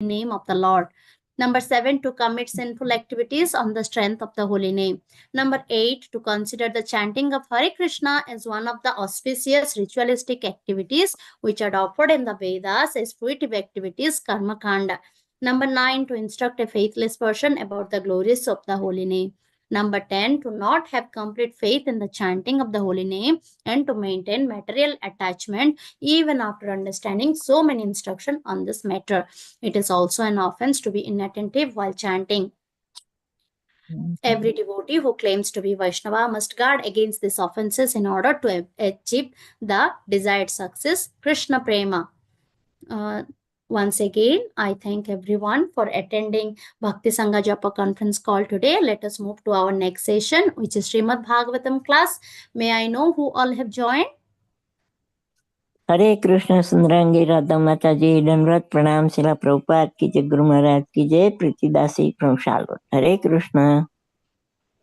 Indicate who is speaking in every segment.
Speaker 1: name of the Lord. Number 7, to commit sinful activities on the strength of the holy name. Number 8, to consider the chanting of Hare Krishna as one of the auspicious ritualistic activities which are offered in the Vedas as fruitive activities, karma kanda. Number 9, to instruct a faithless person about the glories of the holy name. Number 10, to not have complete faith in the chanting of the holy name and to maintain material attachment even after understanding so many instructions on this matter. It is also an offense to be inattentive while chanting. Every devotee who claims to be Vaishnava must guard against these offenses in order to achieve the desired success. Krishna Prema. Once again, I thank everyone for attending Bhakti Sangha Japa conference call today. Let us move to our next session, which is Srimad Bhagavatam class. May I know who all have joined?
Speaker 2: हरे कृष्ण सुंदरांगी राधा माताजी दंडवत प्रणाम शिला प्रभुपाद की जय गुरु महाराज की जय प्रीतिदासी from Charlotte. Hare Krishna.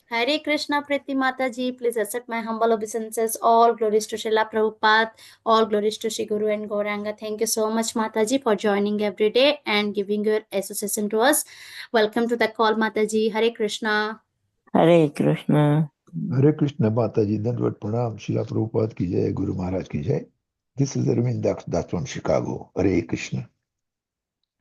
Speaker 1: Hare Krishna Priti Mataji, please accept my humble obeisances. All glories to Srila Prabhupada, all glories to Shri Guru and Gauranga. Thank you so much, Mataji, for joining every day and giving your association to us. Welcome to the call, Mataji. Hare Krishna.
Speaker 2: Hare Krishna.
Speaker 3: Hare Krishna Mataji, Dandvat Pranam, Srila Prabhupada ki jai, Guru Maharaj ki jai. This is Arvind Das from Chicago. Hare Krishna.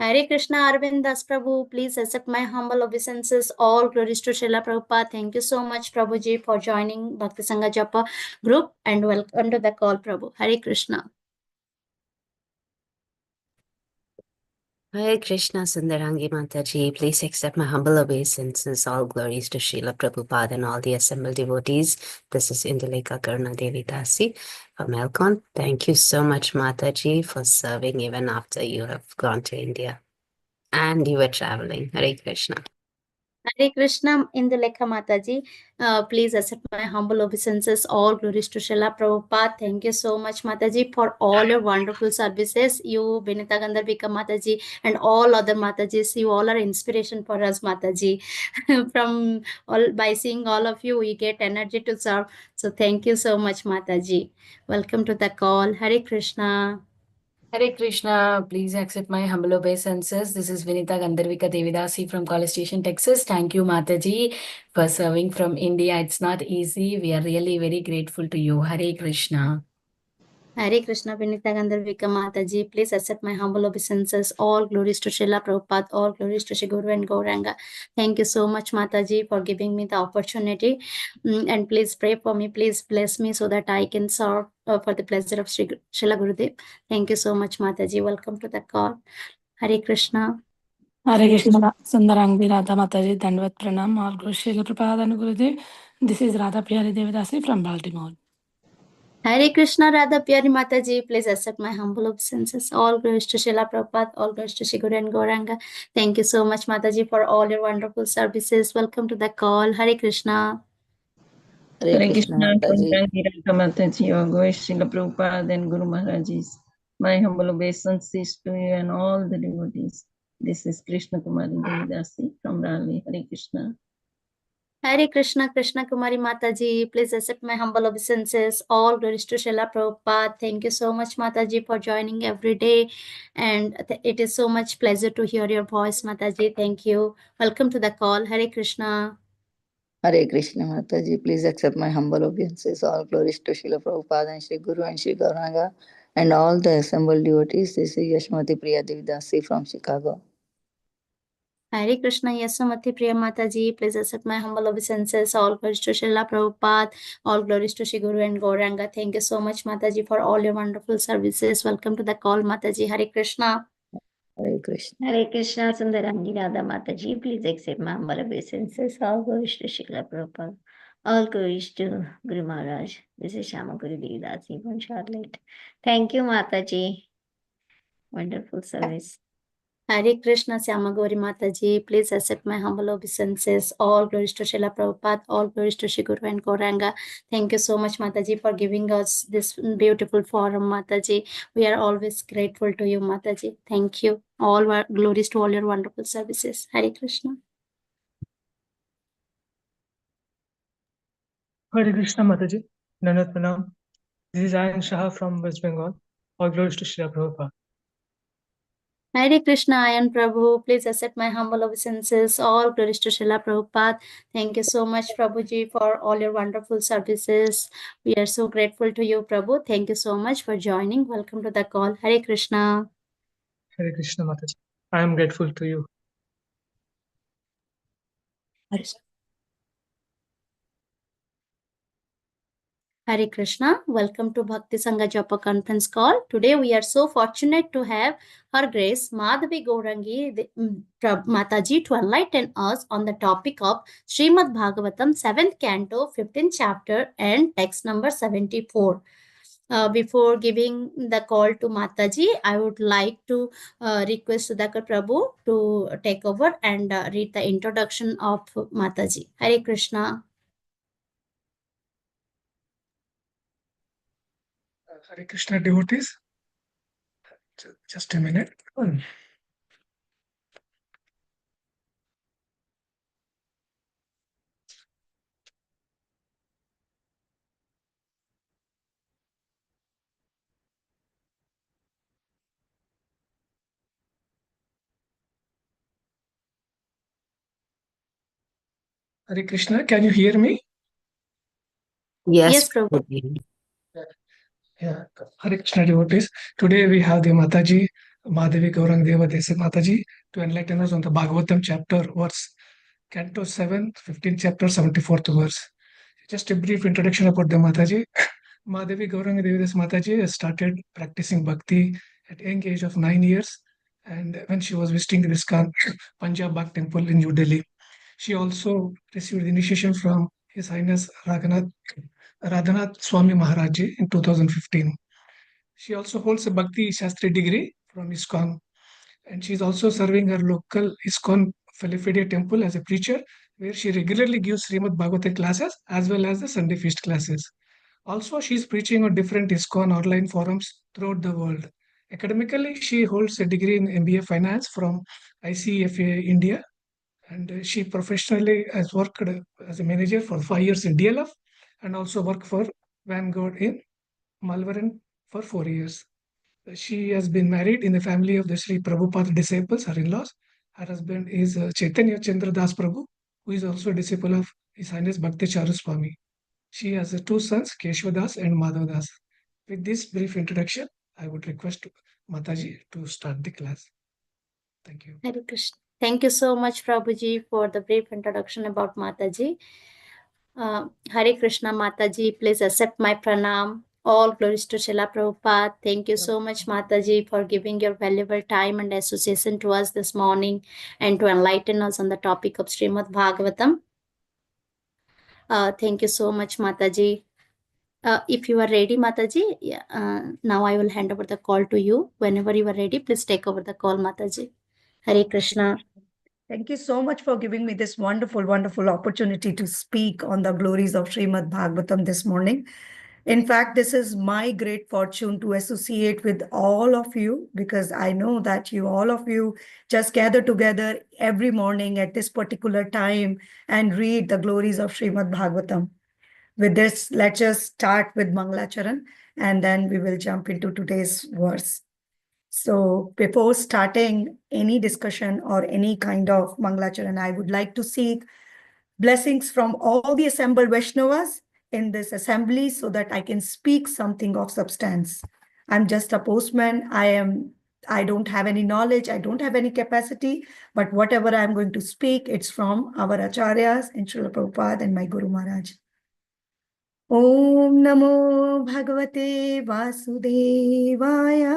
Speaker 1: Hare Krishna Arvind Das Prabhu, please accept my humble obeisances. All glories to Srila Prabhupada. Thank you so much, Prabhuji, for joining Bhakti Sangha Japa group and welcome to the call, Prabhu. Hare Krishna.
Speaker 4: Hare Krishna Sundarangi Mataji, please accept my humble obeisances. All glories to Srila Prabhupada and all the assembled devotees. This is Induleka Karna Devi Dasi from Elcon. Thank you so much, Mataji, for serving even after you have gone to India and you were traveling. Hare Krishna.
Speaker 1: Hare Krishna Indulekha Mataji. Please accept my humble obeisances. All glories to Srila Prabhupada. Thank you so much, Mataji, for all your wonderful services. You, Vinita Gandharvika Mataji, and all other Matajis, you all are inspiration for us, Mataji. From all, by seeing all of you, we get energy to serve. So thank you so much, Mataji. Welcome to the call. Hare Krishna.
Speaker 5: Hare Krishna, please accept my humble obeisances. This is Vinita Gandharvika Devidasi from College Station, Texas. Thank you, Mataji, for serving from India. It's not easy. We are really very grateful to you. Hare Krishna.
Speaker 1: Hare Krishna Vinita Gandharvika Mataji, please accept my humble obeisances. All glories to Srila Prabhupada, all glories to Shri Guru and Gauranga. Thank you so much, Mataji, for giving me the opportunity. And please pray for me. Please bless me so that I can serve for the pleasure of Srila Gurudev. Thank you so much, Mataji. Welcome to the call. Hare Krishna.
Speaker 6: Hare Krishna Sundarangi Radha Mataji Dandvat Pranam, all glories to Srila Prabhupada and Gurudev. This is Radha Priyari Devidasi from Baltimore.
Speaker 1: Hare Krishna Radha Pyari Mataji, please accept my humble obeisances. All glories to Srila Prabhupada, all glories to Shri Guru and Gauranga. Thank you so much, Mataji, for all your wonderful services. Welcome to the call. Hare Krishna.
Speaker 2: Hare Krishna Mataji.
Speaker 7: Mataji, your grace, Srila Prabhupada and Guru Maharajis. My humble obeisances to you and all the devotees. This is Krishna Kumari Devidasi from Raleigh. Hare Krishna.
Speaker 1: Hare Krishna, Krishna Kumari Mataji, please accept my humble obeisances. All glories to Srila Prabhupada. Thank you so much, Mataji, for joining every day. And it is so much pleasure to hear your voice, Mataji. Thank you. Welcome to the call. Hare Krishna.
Speaker 2: Hare Krishna Mataji, please accept my humble obeisances. All glories to Srila Prabhupada and Shri Guru and Shri Gauranga and all the assembled devotees. This is Yashmati Priya Devidasi from Chicago.
Speaker 1: Hare Krishna, Yasamati Priya Mataji, please accept my humble obeisances. All glories to Srila Prabhupada, all glories to Shri Guru and Gauranga. Thank you so much, Mataji, for all your wonderful services. Welcome to the call, Mataji. Hare Krishna.
Speaker 2: Hare Krishna.
Speaker 8: Hare Krishna Sundarangi Radha Mataji, please accept my humble obeisances. All glories to Srila Prabhupada, all glories to Guru Maharaj. This is Shama Guru Devidasi from Charlotte. Thank you, Mataji. Wonderful service.
Speaker 1: Hare Krishna, Syamagori Mataji, please accept my humble obeisances. All glories to Srila Prabhupada, all glories to Shri Guru and Gauranga. Thank you so much, Mataji, for giving us this beautiful forum, Mataji. We are always grateful to you, Mataji. Thank you. All glories to all your wonderful services. Hare Krishna.
Speaker 9: Hare Krishna Mataji, Nanat Pranam. This is Ayan Shah from West Bengal. All glories to Srila Prabhupada.
Speaker 1: Hare Krishna, I am Prabhu. Please accept my humble obeisances. All glories to Srila Prabhupada. Thank you so much, Prabhuji, for all your wonderful services. We are so grateful to you, Prabhu. Thank you so much for joining. Welcome to the call. Hare Krishna.
Speaker 9: Hare Krishna Mataji. I am grateful to you.
Speaker 1: Hare Krishna. Welcome to Bhakti Sangha Japa conference call. Today we are so fortunate to have Her Grace Madhavi Gaurangi Mataji to enlighten us on the topic of Srimad Bhagavatam 7th canto 15th chapter and text number 74. Before giving the call to Mataji, I would like to request Sudhakar Prabhu to take over and read the introduction of Mataji. Hare Krishna.
Speaker 9: Hare Krishna devotees. Just a minute. Hare Krishna, can you hear me?
Speaker 1: Yes,
Speaker 4: Yes,
Speaker 1: Prabhu.
Speaker 4: Prabhuji.
Speaker 9: Yeah, Hare Krishna devotees. Today we have the Mataji, Madhavi Gaurangi Devadasi Mataji, to enlighten us on the Bhagavatam chapter, verse, Canto 7, 15th chapter, 74th verse. Just a brief introduction about the Mataji. Madhavi Gaurangi Devadasi Mataji has started practicing bhakti at young age of 9 years, and when she was visiting the ISKCON Punjab Bagh temple in New Delhi. She also received initiation from His Highness Radhanath Swami Maharaji in 2015. She also holds a Bhakti Shastri degree from ISKCON, and she is also serving her local ISKCON Philadelphia temple as a preacher, where she regularly gives Srimad Bhagavatam classes as well as the Sunday feast classes. Also, she is preaching on different ISKCON online forums throughout the world. Academically, she holds a degree in MBA Finance from ICFA India, and she professionally has worked as a manager for 5 years in DLF and also worked for Vanguard in Malvern for 4 years. She has been married in the family of the Sri Prabhupada disciples, her in-laws. Her husband is Chaitanya Chandra Das Prabhu, who is also a disciple of His Highness Bhakti Charu Swami. She has two sons, Keshwadas and Madhavdas. With this brief introduction, I would request Mataji to start the class. Thank you.
Speaker 1: Hare Krishna. Thank you so much, Prabhuji, for the brief introduction about Mataji. Hare Krishna, Mataji. Please accept my pranam. All glories to Srila Prabhupada. Thank you so much, Mataji, for giving your valuable time and association to us this morning and to enlighten us on the topic of Srimad Bhagavatam. Thank you so much, Mataji. If you are ready, Mataji, now I will hand over the call to you. Whenever you are ready, please take over the call, Mataji. Hare Krishna.
Speaker 10: Thank you so much for giving me this wonderful, wonderful opportunity to speak on the glories of Srimad Bhagavatam this morning. In fact, this is my great fortune to associate with all of you, because I know that all of you just gather together every morning at this particular time and read the glories of Srimad Bhagavatam. With this, let's just start with Mangalacharan, and then we will jump into today's verse. So before starting any discussion or any kind of Mangalacharan, I would like to seek blessings from all the assembled Vaishnavas in this assembly so that I can speak something of substance. I'm just a postman. I don't have any knowledge. I don't have any capacity, but whatever I'm going to speak, it's from our Acharyas and Srila Prabhupada and my Guru Maharaj. Om Namo Bhagavate Vasudevaya.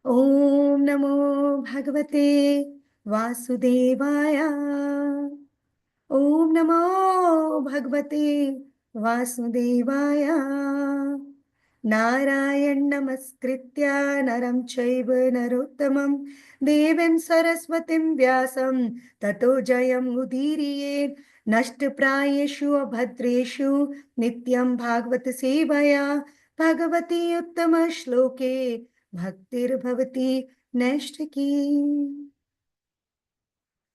Speaker 10: Om Namo Bhagavate Vasudevaya. Om Namo Bhagavate Vasudevaya. Narayan Namaskritya Naram Chaiva Narottamam Devim Saraswatim Vyasam Tato Jayam Udiriye Nashtaprayeshu Abhadreshu Nityam Bhagavata Sevaya Bhagavati Uttama Shloke Bhaktir Bhavati Nashtaki.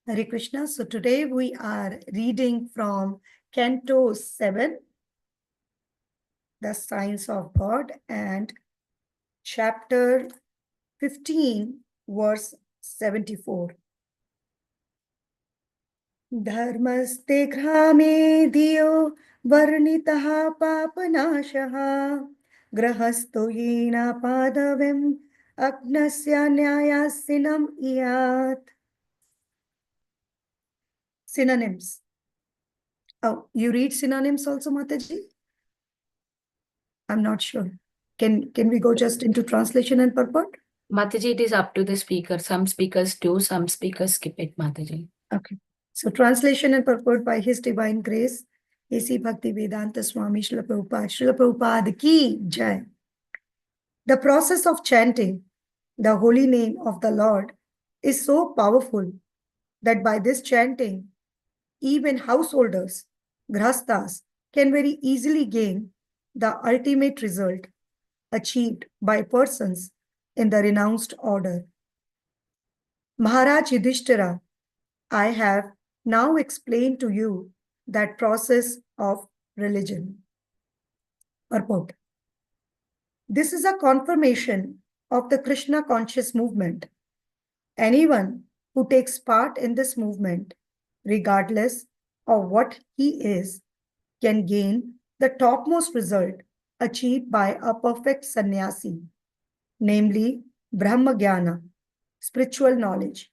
Speaker 10: Hare Krishna. So today we are reading from Canto 7, The Science of God, and chapter 15, verse 74. Dharmaste grame diyo varnitaha papanashaha grahasto yena padavem agnasya nyayasinam iyat. Synonyms. Oh, you read synonyms also, Mataji? I'm not sure. Can we go just into translation and purport?
Speaker 5: Mataji, it is up to the speaker. Some speakers do, some speakers skip it, Mataji.
Speaker 10: Okay. So translation and purport by His Divine Grace, A.C. Bhakti Vedanta Swami Srila Prabhupada. Srila Prabhupada ki jai. The process of chanting the holy name of the Lord is so powerful that by this chanting, even householders, grahastas, can very easily gain the ultimate result achieved by persons in the renounced order. Maharaj Yudhishthira, I have now explained to you that process of religion. Purport. This is a confirmation of the Krishna conscious movement. Anyone who takes part in this movement, regardless of what he is, can gain the topmost result achieved by a perfect sannyasi, namely Brahma Jnana, spiritual knowledge.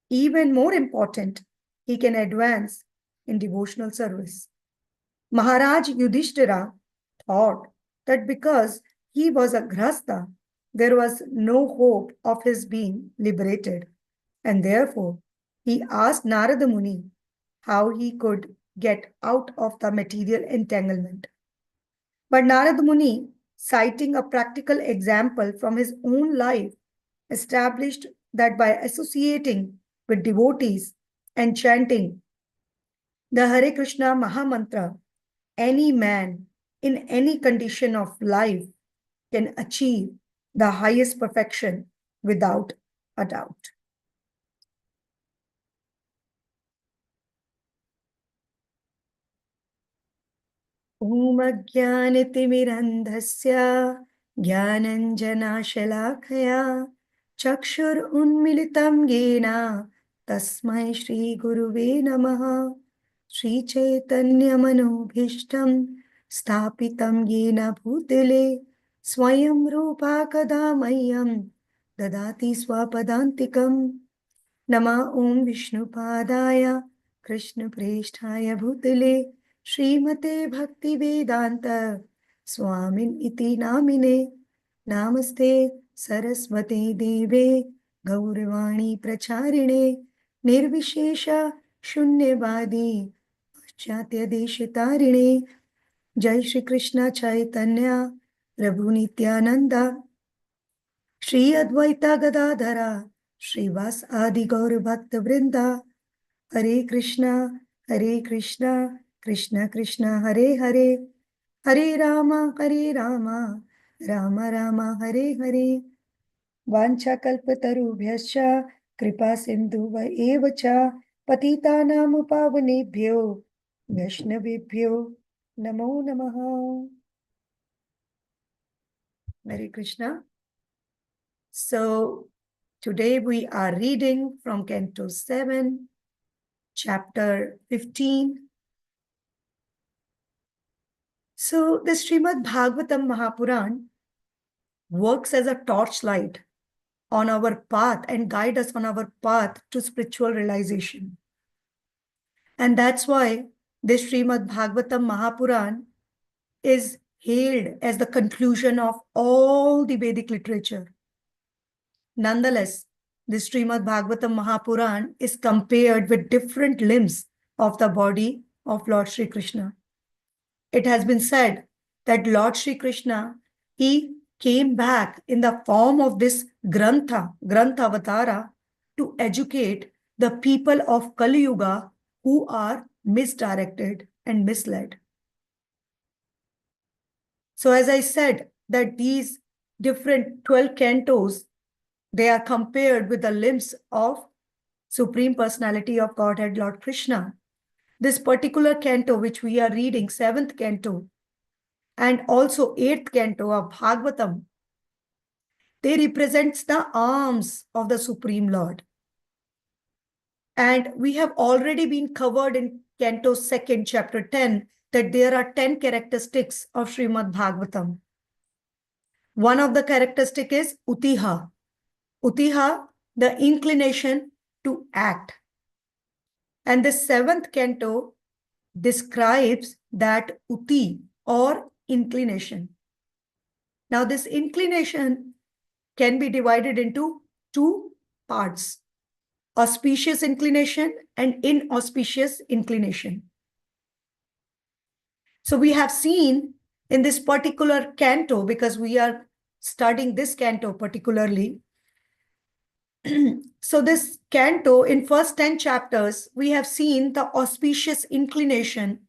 Speaker 10: Even more important, he can advance in devotional service. Maharaj Yudhishthira thought that because he was a grahastha, there was no hope of his being liberated, and therefore he asked Narada Muni how he could get out of the material entanglement. But Narada Muni, citing a practical example from his own life, established that by associating with devotees and chanting the Hare Krishna Mahamantra, any man in any condition of life can achieve the highest perfection without a doubt. Om Ajnanatimirandhasya Jnananjanashalakaya Chakshur Unmilitam Yena Tasmai Shri Guruve Namaha Shri Chaitanya Manobhishtam Sthapitam Yena Bhutile Swayam Rupa Kadamayam Dadati Swapadantikam Nama Om Vishnupadaya Krishna Presthaya Bhutile Srimate Bhakti Vedanta Swamin Iti Namine Namaste Saraswate Deve Gaurvani Pracharine Nirvishesha Shunyavadi Paschatya Deshitarine Jai Shri Krishna Chaitanya Prabhu Nityananda Shri Advaita Gadadhara Srivas Adi Gaur Bhakta Vrinda Hare Krishna Krishna Krishna Hare Hare Hare Rama Rama Rama Hare Hare Vancha kalpatarubhyascha kripa sindhuva evacha patitanam pavanebhyo vaishnavebhyo namo namaha. Hare Krishna. So today we are reading from Canto 7, Chapter 15. So the Srimad Bhagavatam Mahapuran works as a torchlight on our path and guide us on our path to spiritual realization. And that's why this Srimad Bhagavatam Mahapuran is hailed as the conclusion of all the Vedic literature. Nonetheless, this Srimad Bhagavatam Mahapuran is compared with different limbs of the body of Lord Shri Krishna. It has been said that Lord Shri Krishna, he came back in the form of this Grantha Avatara, to educate the people of Kali Yuga who are misdirected and misled. So as I said, that these different 12 cantos, they are compared with the limbs of Supreme Personality of Godhead, Lord Krishna. This particular canto, which we are reading, 7th canto, and also 8th canto of Bhagavatam, They represent the arms of the Supreme Lord. And we have already been covered in Canto 2, chapter 10, that there are 10 characteristics of Srimad Bhagavatam. One of the characteristic is Utiha. Utiha, the inclination to act. And the 7th canto describes that Uti or inclination. Now this inclination can be divided into two parts: auspicious inclination and inauspicious inclination. So we have seen in this particular canto, because we are studying this canto particularly. So this canto, in first 10 chapters, we have seen the auspicious inclination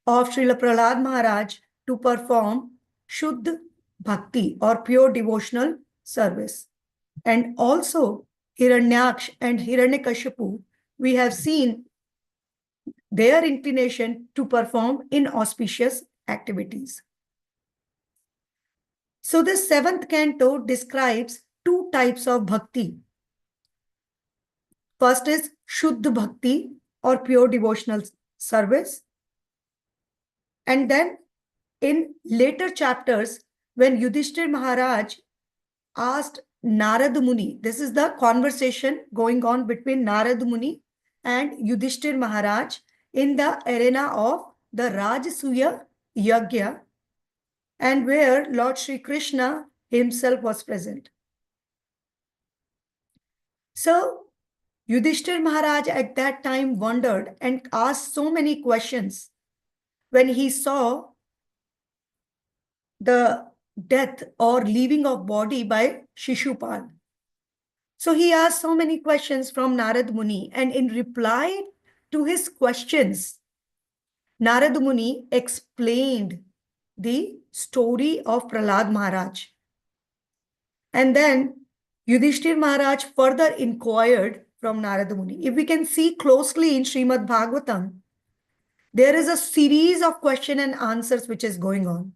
Speaker 10: of Srila Prahlad Maharaj to perform Shuddh Bhakti or pure devotional service. And also Hiranyaksh and Hiranyakashipu, we have seen their inclination to perform inauspicious activities. So this 7th canto describes two types of bhakti. First is Shuddh Bhakti or pure devotional service. And then in later chapters, when Yudhishthir Maharaj asked Narad Muni, this is the conversation going on between Narad Muni and Yudhishthir Maharaj in the arena of the Rajasuya Yagya, and where Lord Sri Krishna himself was present. So Yudhishthir Maharaj at that time wondered and asked so many questions when he saw the death or leaving of body by Shishupal. So he asked so many questions from Narad Muni, and in reply to his questions, Narad Muni explained the story of Prahlad Maharaj. And then Yudhishthir Maharaj further inquired from Narad Muni. If we can see closely in Srimad Bhagavatam, there is a series of question and answers which is going on.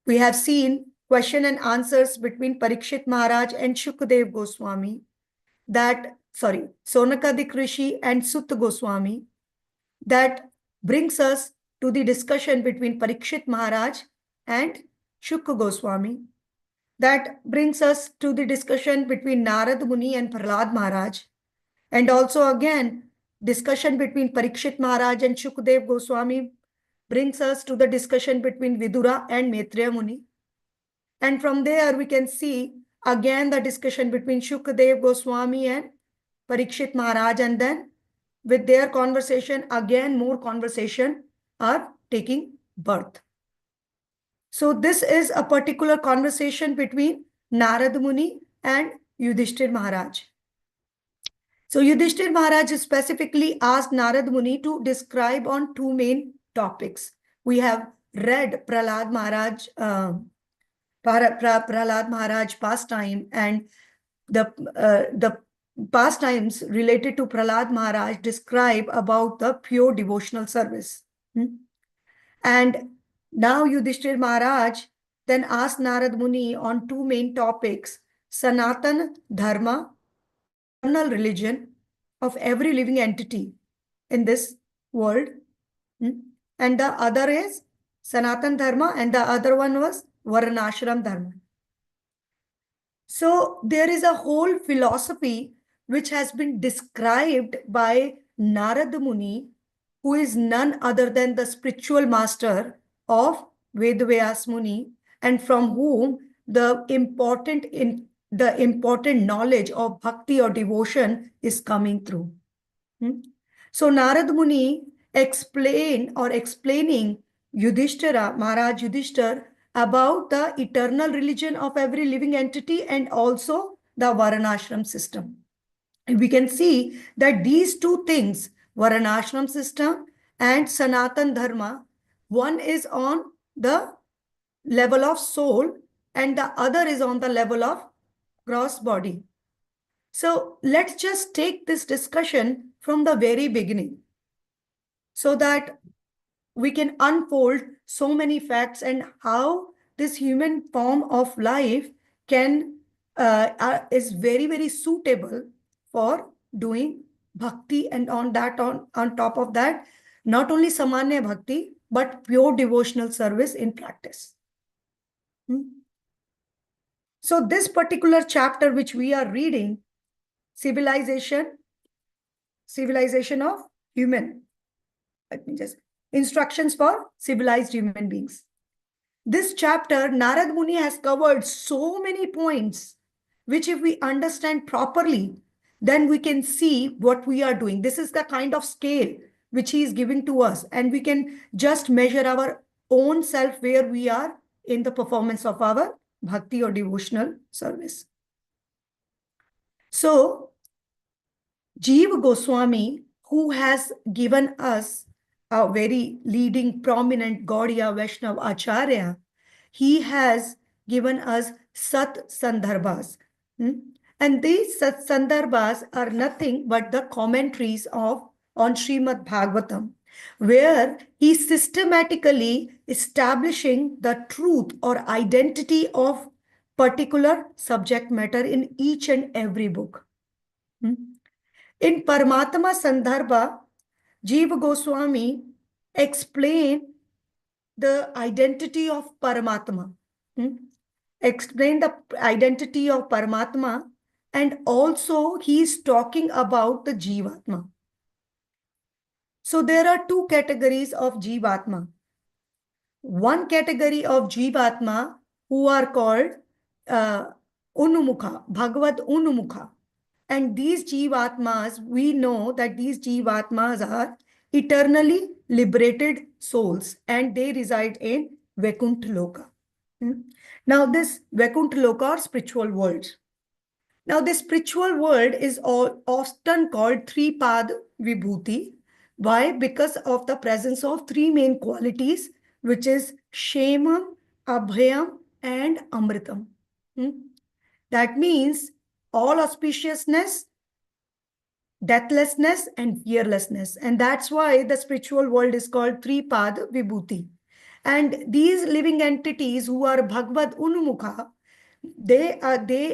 Speaker 10: We have seen question and answers between Parikshit Maharaj and Shukdev Goswami, Sonakadik Rishi and Sutta Goswami, that brings us to the discussion between Parikshit Maharaj and Shukha Goswami. That brings us to the discussion between Narad Muni and Prahlad Maharaj. And also again, discussion between Parikshit Maharaj and Shukdev Goswami brings us to the discussion between Vidura and Maitreya Muni. And from there we can see again the discussion between Shukdev Goswami and Parikshit Maharaj, and then with their conversation, again more conversation are taking birth. So this is a particular conversation between Narad Muni and Yudhishthir Maharaj. So Yudhishthir Maharaj specifically asked Narad Muni to describe on two main topics. We have read Prahlad Maharaj pastime, and the pastimes related to Prahlad Maharaj describe about the pure devotional service. And now Yudhishthir Maharaj then asked Narad Muni on two main topics: Sanatan Dharma, eternal religion of every living entity in this world. And the other is Sanatan Dharma, and the other one was Varnashram Dharma. So there is a whole philosophy which has been described by Narad Muni, who is none other than the spiritual master of Vedavyas Muni, and from whom the important knowledge of bhakti or devotion is coming through. So Narad Muni explaining Yudhishthira, Maharaj Yudhishthir, about the eternal religion of every living entity and also the Varnashram system. And we can see that these two things, Varnashram system and Sanatan Dharma, one is on the level of soul and the other is on the level of gross body. So let's just take this discussion from the very beginning so that we can unfold so many facts and how this human form of life is very, very suitable for doing bhakti, and on top of that, not only samanya bhakti, but pure devotional service in practice. So this particular chapter which we are reading, civilization of human, let me just, instructions for civilized human beings. This chapter, Narad Muni has covered so many points, which if we understand properly, then we can see what we are doing. This is the kind of scale which he is giving to us, and we can just measure our own self where we are in the performance of our bhakti or devotional service. So, Jiva Goswami, who has given us a very leading, prominent Gaudiya Vaishnava Acharya, he has given us Sat Sandarbhas. And these Sat Sandarbhas are nothing but the commentaries on Srimad Bhagavatam, where he systematically establishing the truth or identity of particular subject matter in each and every book. In Paramatma Sandarbha, Jiva Goswami explained the identity of Paramatma. Explain the identity of Paramatma, and also he is talking about the Jivatma. So there are two categories of Jivatma. One category of Jivatma who are called Unumukha, Bhagavad Unumukha. And these Jivatmas, we know that these Jivatmas are eternally liberated souls, and they reside in Vaikuntha Loka. Now this Vaikuntha Loka or spiritual world. Now this spiritual world is often called Thripad Vibhuti. Why? Because of the presence of three main qualities, which is Shemam, Abhayam, and Amritam. That means all auspiciousness, deathlessness, and fearlessness. And that's why the spiritual world is called Tripad Vibhuti. And these living entities who are Bhagavad Unumukha, they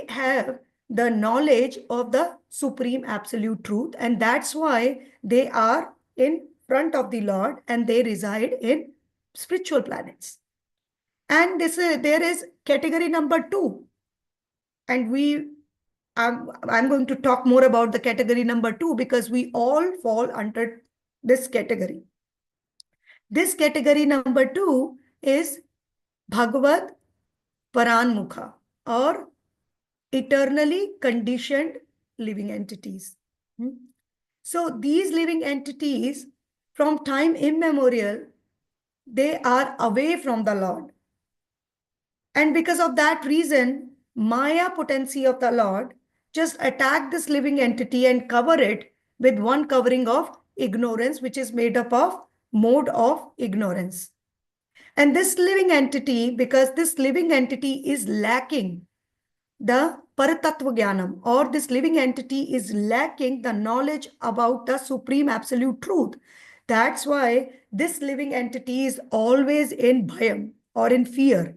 Speaker 10: have the knowledge of the supreme absolute truth. And that's why they are in front of the Lord and they reside in spiritual planets. And there is category number 2. And I'm going to talk more about the category number 2 because we all fall under this category. This category number 2 is Bhagavad Paranmukha, or eternally conditioned living entities. So these living entities, from time immemorial, they are away from the Lord. And because of that reason, Maya potency of the Lord just attack this living entity and cover it with one covering of ignorance, which is made up of mode of ignorance. And this living entity, because this living entity is lacking the Paratattva Jnanam, or this living entity is lacking the knowledge about the supreme absolute truth. That's why this living entity is always in bhayam or in fear.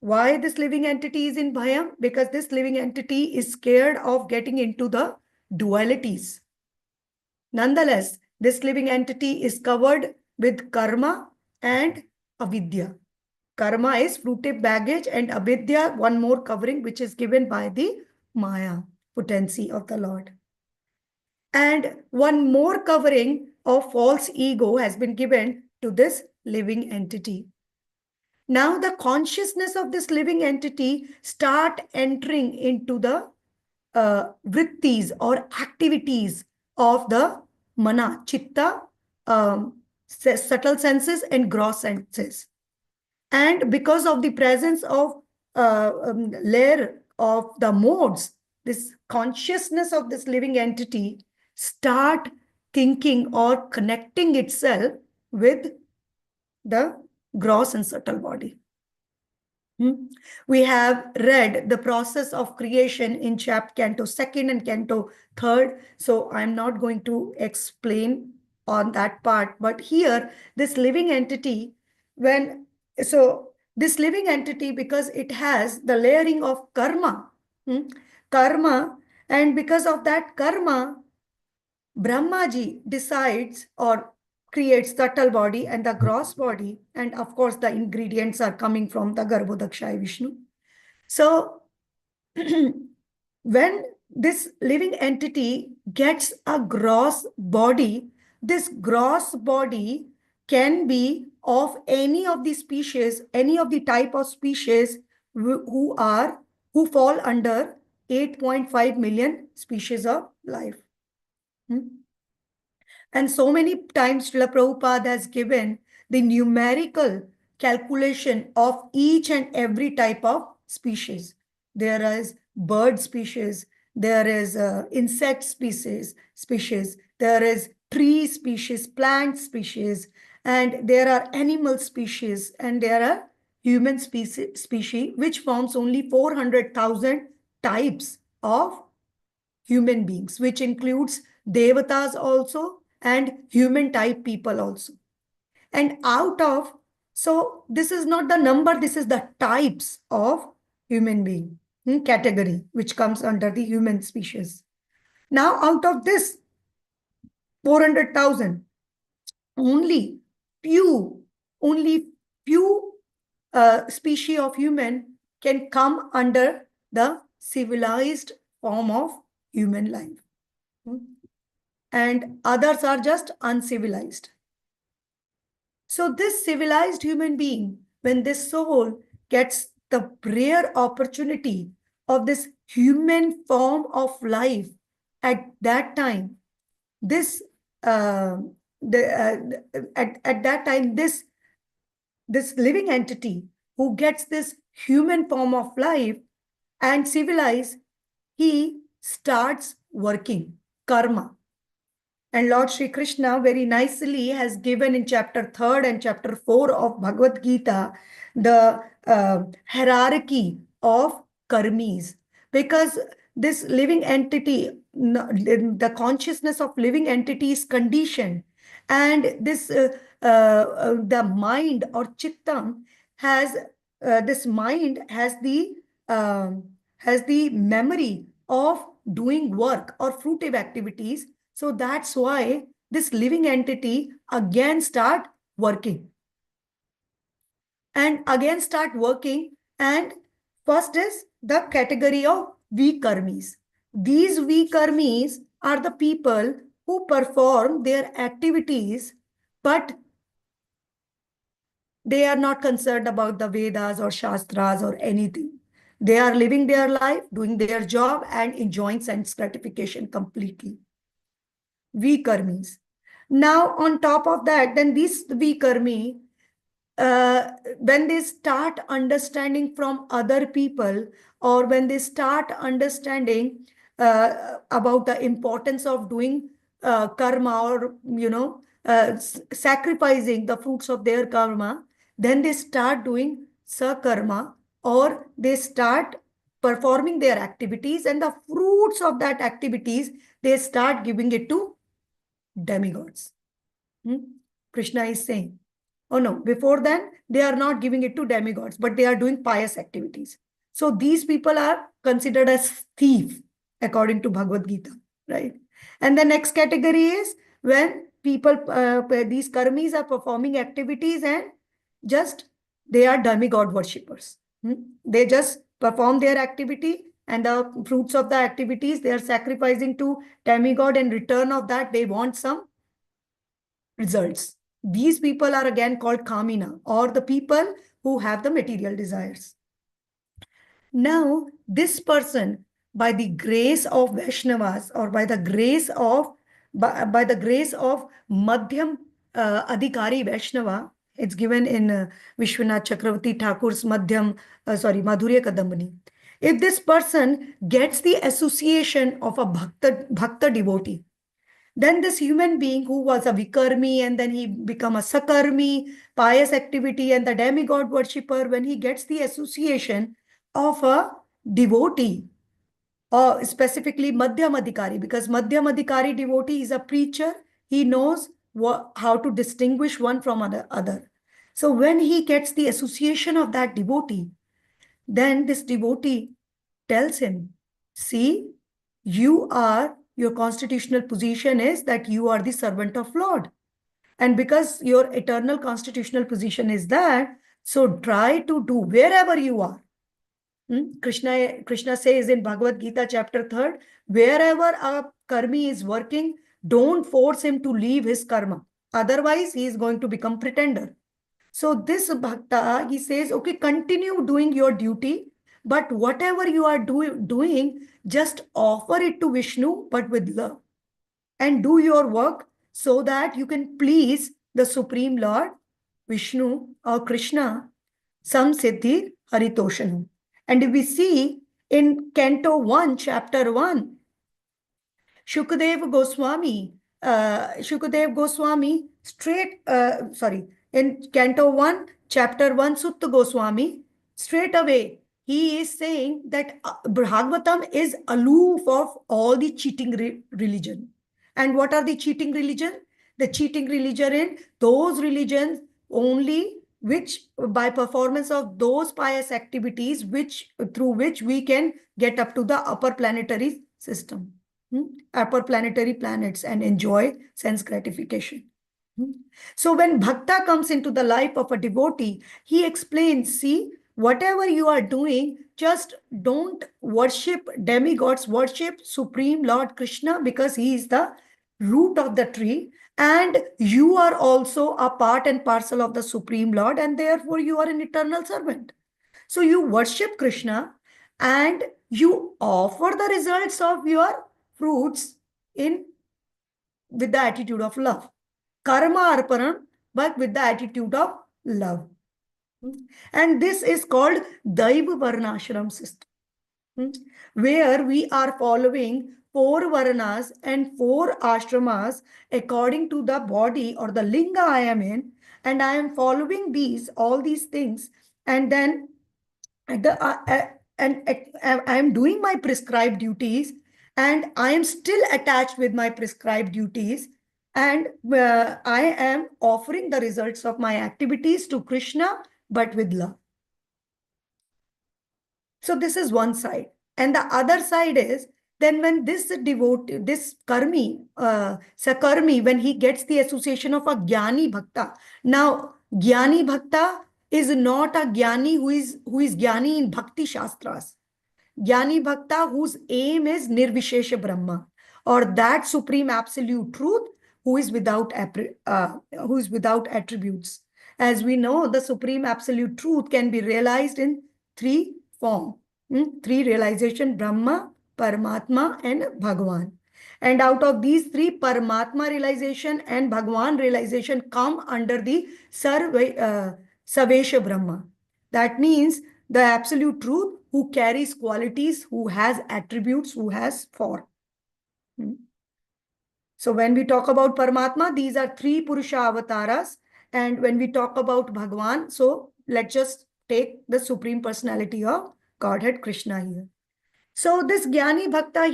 Speaker 10: Why this living entity is in bhayam? Because this living entity is scared of getting into the dualities. Nonetheless, this living entity is covered with karma and avidya. Karma is fruitive baggage, and avidya, one more covering, which is given by the Maya potency of the Lord. And one more covering of false ego has been given to this living entity. Now the consciousness of this living entity start entering into the vrittis or activities of the mana, chitta, subtle senses and gross senses. And because of the presence of layer of the modes, this consciousness of this living entity start thinking or connecting itself with the gross and subtle body. We have read the process of creation in Canto 2nd and Canto 3rd. So I'm not going to explain on that part. But here, this living entity, so This living entity, because it has the layering of karma, karma, and because of that karma, Brahmaji decides or creates subtle body and the gross body, and of course the ingredients are coming from the Garbhodakshaya Vishnu. So when this living entity gets a gross body, this gross body can be of any of the species, any of the type of species who fall under 8.5 million species of life. And so many times Srila Prabhupada has given the numerical calculation of each and every type of species. There is bird species, there is insect species, there is tree species, plant species, and there are animal species, and there are human species, which forms only 400,000 types of human beings, which includes devatas also and human type people also. And so this is not the number, this is the types of human being category, which comes under the human species. Now, out of this 400,000, only few species of human can come under the civilized form of human life. And others are just uncivilized. So this civilized human being, when this soul gets the rare opportunity of this human form of life, at that time, this living entity who gets this human form of life and civilized, he starts working karma. And Lord Sri Krishna very nicely has given in chapter 3 and chapter 4 of Bhagavad Gita the hierarchy of karmis. Because this living entity, the consciousness of living entity is conditioned. And this the mind or chittam has, this mind has the memory of doing work or fruitive activities. So that's why this living entity again start working. And first is the category of vikarmis. These vikarmis are the people who perform their activities, but they are not concerned about the Vedas or Shastras or anything. They are living their life, doing their job, and enjoying sense gratification completely. Vikarmis. Now, on top of that, then these vikarmi, when they start understanding from other people, or when they start understanding about the importance of doing karma, or sacrificing the fruits of their karma, then they start doing sakarma, or they start performing their activities, and the fruits of that activities, they start giving it to demigods. Krishna is saying, oh no, before then, they are not giving it to demigods, but they are doing pious activities. So these people are considered as thief, according to Bhagavad Gita, right? And the next category is when people, these karmis are performing activities and just they are demigod worshippers. They just perform their activity, and the fruits of the activities they are sacrificing to demigod. In return of that, they want some results. These people are again called kamina, or the people who have the material desires. Now, this person, by the grace of Vaishnavas, or by the grace of Madhyam Adhikari Vaishnava, it's given in Vishwanath Chakravarti Thakur's Madhurya Kadambini. If this person gets the association of a bhakta devotee, then this human being who was a vikarmi, and then he become a sakarmi, pious activity, and the demigod worshipper, when he gets the association of a devotee, or specifically Madhyam Adhikari, because Madhyam Adhikari devotee is a preacher, he knows how to distinguish one from other. So when he gets the association of that devotee, then this devotee tells him, see, your constitutional position is that you are the servant of Lord. And because your eternal constitutional position is that, so try to do wherever you are. Krishna says in Bhagavad Gita chapter 3, wherever a karmi is working, don't force him to leave his karma. Otherwise, he is going to become pretender. So this bhakta, he says, okay, continue doing your duty, but whatever you are doing, just offer it to Vishnu, but with love. And do your work so that you can please the Supreme Lord, Vishnu or Krishna, Sam Siddhi Haritoshanam. And if we see in Canto 1, Chapter 1, Shukadev Goswami, in Canto 1, Chapter 1, Sutta Goswami, straight away, he is saying that Bhagavatam is aloof of all the cheating religion. And what are the cheating religion? The cheating religion in those religions only which by performance of those pious activities through which we can get up to the upper planetary system, upper planetary planets, and enjoy sense gratification. So when bhakta comes into the life of a devotee, he explains, see, whatever you are doing, just don't worship demigods, worship Supreme Lord Krishna, because he is the root of the tree, and you are also a part and parcel of the Supreme Lord, and therefore you are an eternal servant. So you worship Krishna and you offer the results of your fruits with the attitude of love. Karma arpanam, but with the attitude of love. And this is called Daiva Varnashram system, where we are following 4 Varnas and 4 ashramas according to the body or the linga I am in, and I am following all these things, and then I am doing my prescribed duties, and I am still attached with my prescribed duties, and I am offering the results of my activities to Krishna, but with love. So this is one side. And the other side is, then when this devotee, this karmi, sakarmi, when he gets the association of a jnani bhakta. Now, jnani bhakta is not a jnani who is jnani in bhakti shastras. Jnani bhakta whose aim is nirvishesha brahma, or that supreme absolute truth who is without attributes. As we know, the supreme absolute truth can be realized in 3 forms. 3 realization: Brahma, Paramatma, and Bhagavan. And out of these 3, Paramatma realization and Bhagavan realization come under the Savesha Brahma. That means the absolute truth who carries qualities, who has attributes, who has form. So when we talk about Paramatma, these are 3 Purusha avatars. And when we talk about Bhagavan, so let's just take the Supreme Personality of Godhead Krishna here. So this Jnani Bhakta,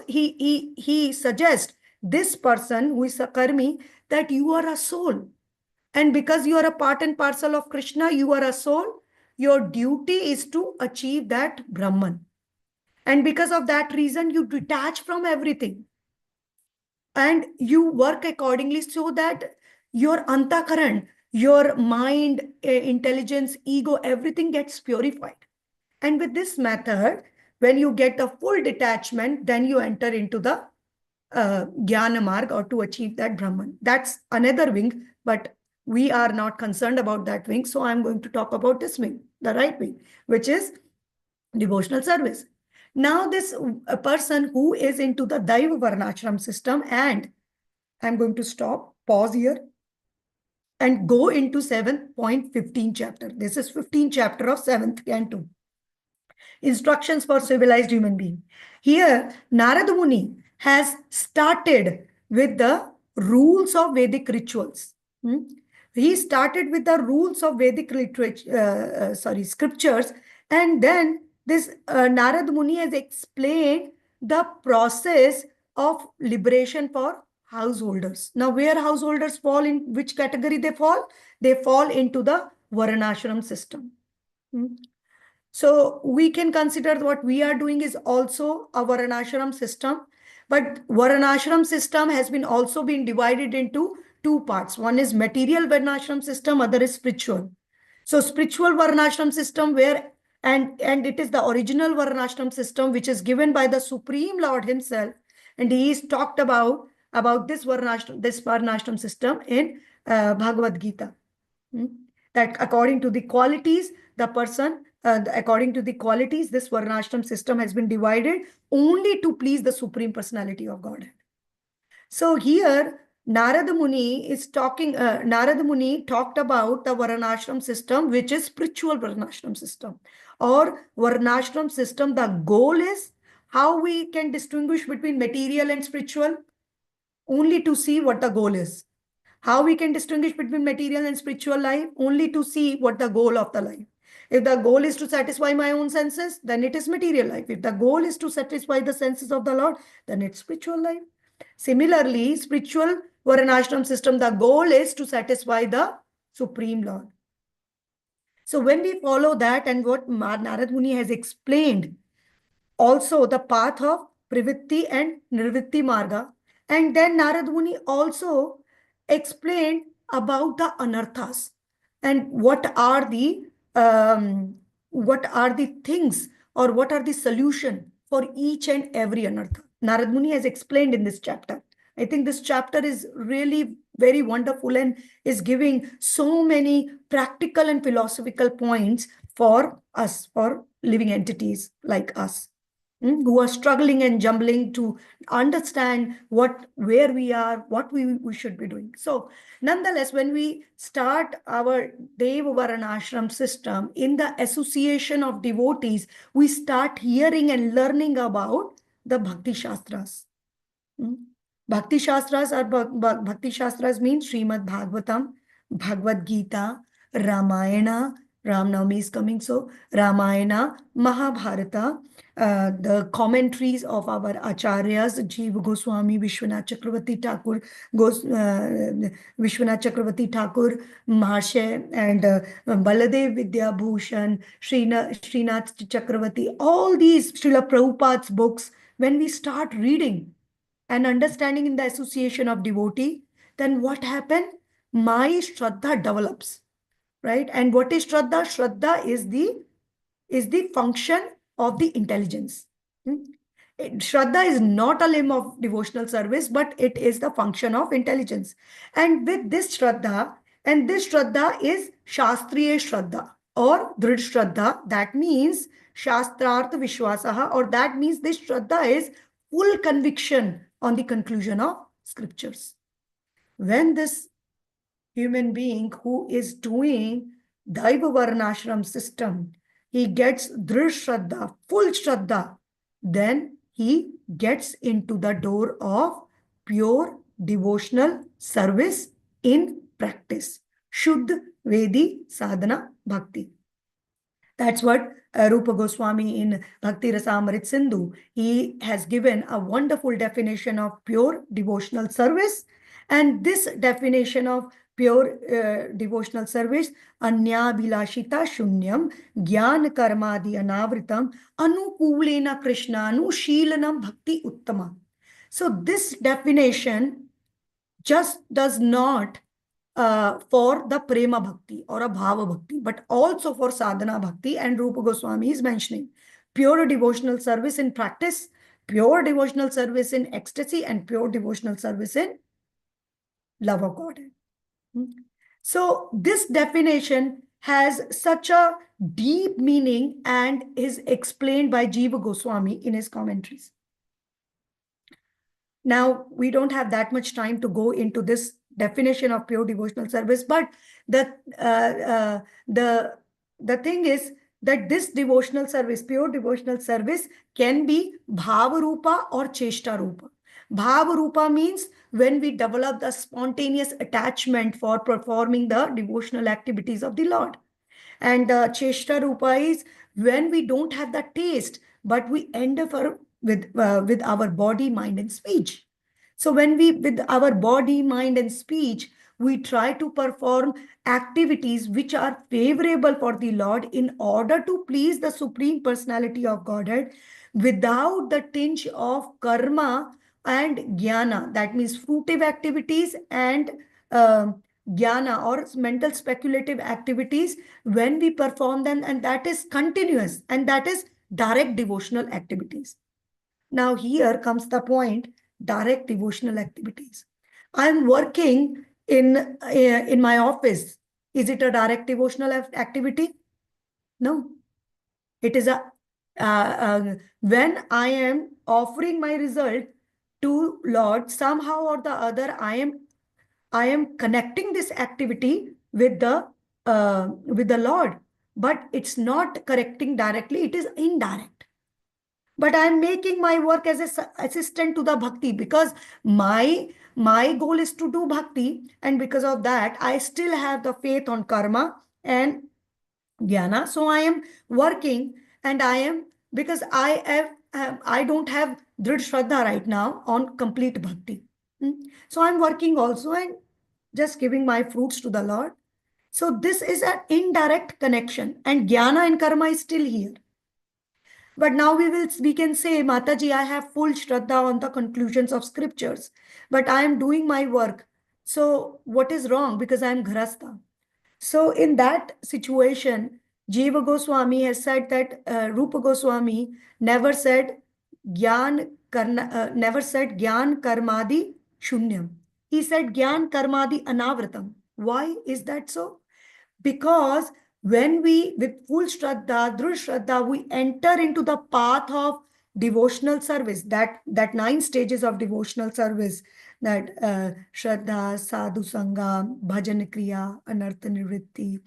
Speaker 10: he suggests this person who is a karmi that you are a soul. And because you are a part and parcel of Krishna, you are a soul, your duty is to achieve that Brahman. And because of that reason, you detach from everything. And you work accordingly so that your antakaran, your mind, intelligence, ego, everything gets purified. And with this method, when you get a full detachment, then you enter into the Jnana Marg, or to achieve that Brahman. That's another wing, but we are not concerned about that wing. So I'm going to talk about this wing, the right wing, which is devotional service. Now this person who is into the Daiva Varnashram system, and I'm going to pause here and go into 7.15 chapter. This is 15th chapter of 7th canto. Instructions for civilized human being. Here, Narada Muni has started with the rules of Vedic rituals. He started with the rules of Vedic scriptures, and then this Narada Muni has explained the process of liberation for householders. Now, where householders fall in which category they fall? They fall into the Varnashram system. So we can consider what we are doing is also a Varnashram system, but Varnashram system has been also been divided into two parts. One is material Varnashram system, other is spiritual. So spiritual Varnashram system where and it is the original Varnashram system which is given by the Supreme Lord himself, and he is talked about this Varnashram system in Bhagavad Gita. That according to the qualities, the person, according to the qualities, this Varnashram system has been divided only to please the Supreme Personality of Godhead. So here, Narada Muni is talking, Narada Muni talked about the Varnashram system, which is spiritual Varnashram system. Or Varnashram system, the goal is how we can distinguish between material and spiritual, only to see what the goal is. How we can distinguish between material and spiritual life? Only to see what the goal of the life. If the goal is to satisfy my own senses, then it is material life. If the goal is to satisfy the senses of the Lord, then it's spiritual life. Similarly, spiritual Varnashram system, the goal is to satisfy the Supreme Lord. So when we follow that and what Narad Muni has explained, also the path of Privritti and Nirvitti Marga, and then Narad Muni also explained about the anarthas and what are the things or what are the solution for each and every anartha. Narad Muni has explained in this chapter. I think this chapter is really very wonderful and is giving so many practical and philosophical points for us, for living entities like us, who are struggling and jumbling to understand where we are, what we should be doing. So nonetheless, when we start our Deva Varnashram system in the association of devotees, we start hearing and learning about the Bhakti Shastras. Bhakti Shastras means Srimad Bhagavatam, Bhagavad Gita, Ramayana. Ram Navami is coming, so Ramayana, Mahabharata, the commentaries of our acharyas, Jiva Goswami, Vishwanath Chakravarti Thakur, Vishwanath Chakravarti Thakur, Maharshi, and Baladev Vidya Bhushan, Srinath Chakravarti, all these Srila Prabhupada's books, when we start reading and understanding in the association of devotee, then what happened? My Shraddha develops. Right? And what is Shraddha? Shraddha is the function of the intelligence. Shraddha is not a limb of devotional service, but it is the function of intelligence. And with this Shraddha, and this Shraddha is Shastriya Shraddha or Drid Shraddha, that means Shastrartha Vishwasaha, or that means this Shraddha is full conviction on the conclusion of scriptures. When this human being who is doing Daiva Varnashram system, he gets Drid Shraddha, full Shraddha, then he gets into the door of pure devotional service in practice. Shuddha Vedi Sadhana Bhakti. That's what Rupa Goswami in Bhakti Rasamrit Sindhu, he has given a wonderful definition of pure devotional service. And this definition of pure devotional service, Anya Bilashita Shunyam, Gyan Karmadi Anavritam, Anukulena Krishna, Anushilanam Bhakti Uttama. So this definition just does not for the Prema Bhakti or a Bhava Bhakti, but also for Sadhana Bhakti. And Rupa Goswami is mentioning pure devotional service in practice, pure devotional service in ecstasy, and pure devotional service in love of God. So this definition has such a deep meaning and is explained by Jiva Goswami in his commentaries. Now, we don't have that much time to go into this definition of pure devotional service, but the thing is that this devotional service, pure devotional service, can be Bhava Rupa or Cheshta Rupa. Bhava Rupa means when we develop the spontaneous attachment for performing the devotional activities of the Lord. And Cheshta Rupa is when we don't have the taste, but we endeavor with our body, mind, and speech. So when we, with our body, mind, and speech, we try to perform activities which are favorable for the Lord in order to please the Supreme Personality of Godhead without the tinge of karma and jnana. That means fruitive activities and jnana or mental speculative activities when we perform them, and that is continuous, and that is direct devotional activities. Now here comes the point, direct devotional activities. I'm working in my office. Is it a direct devotional activity? No. It is when I am offering my result to Lord, somehow or the other, I am connecting this activity with the Lord, but it's not correcting directly, it is indirect. But I'm making my work as an assistant to the bhakti, because my goal is to do bhakti, and because of that I still have the faith on karma and jnana. So I am working, and I am, because I don't have drid shraddha right now on complete bhakti. So I'm working also and just giving my fruits to the Lord. So this is an indirect connection, and jnana and karma is still here. But now we can say, Mataji, I have full shraddha on the conclusions of scriptures, but I am doing my work. So what is wrong? Because I am ghrasta. So in that situation, Jiva Goswami has said that Rupa Goswami never said never said Gyan Karmadi Shunyam. He said Gyan Karmadi Anavratam. Why is that so? Because when we, with full Shraddha, Dhruv Shraddha, we enter into the path of devotional service, that 9 stages of devotional service, that Shraddha, Sadhu Sangha, Bhajan Kriya, Anartha Nivritti,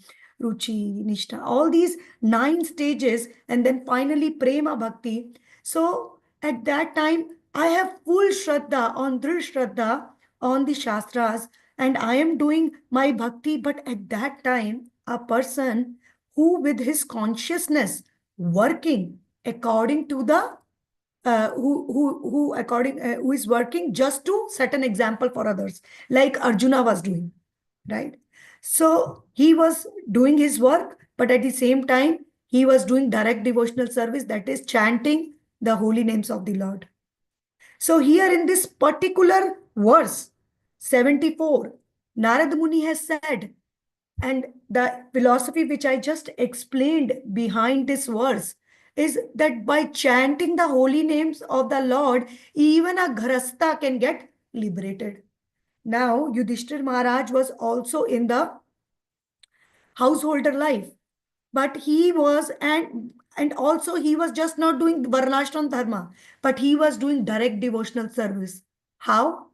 Speaker 10: Ruchi, Nishtha, all these 9 stages, and then finally Prema Bhakti. So at that time, I have full Shraddha on Dhruv Shraddha on the Shastras, and I am doing my bhakti, but at that time, a person who with his consciousness working according to the who is working just to set an example for others, like Arjuna was doing, right? So he was doing his work, but at the same time, he was doing direct devotional service, that is chanting the holy names of the Lord. So here in this particular verse, 74, Narad Muni has said, and the philosophy which I just explained behind this verse is that by chanting the holy names of the Lord, even a ghrasta can get liberated. Now, Yudhishthir Maharaj was also in the householder life, but he was, and also he was just not doing varnashram dharma, but he was doing direct devotional service. How?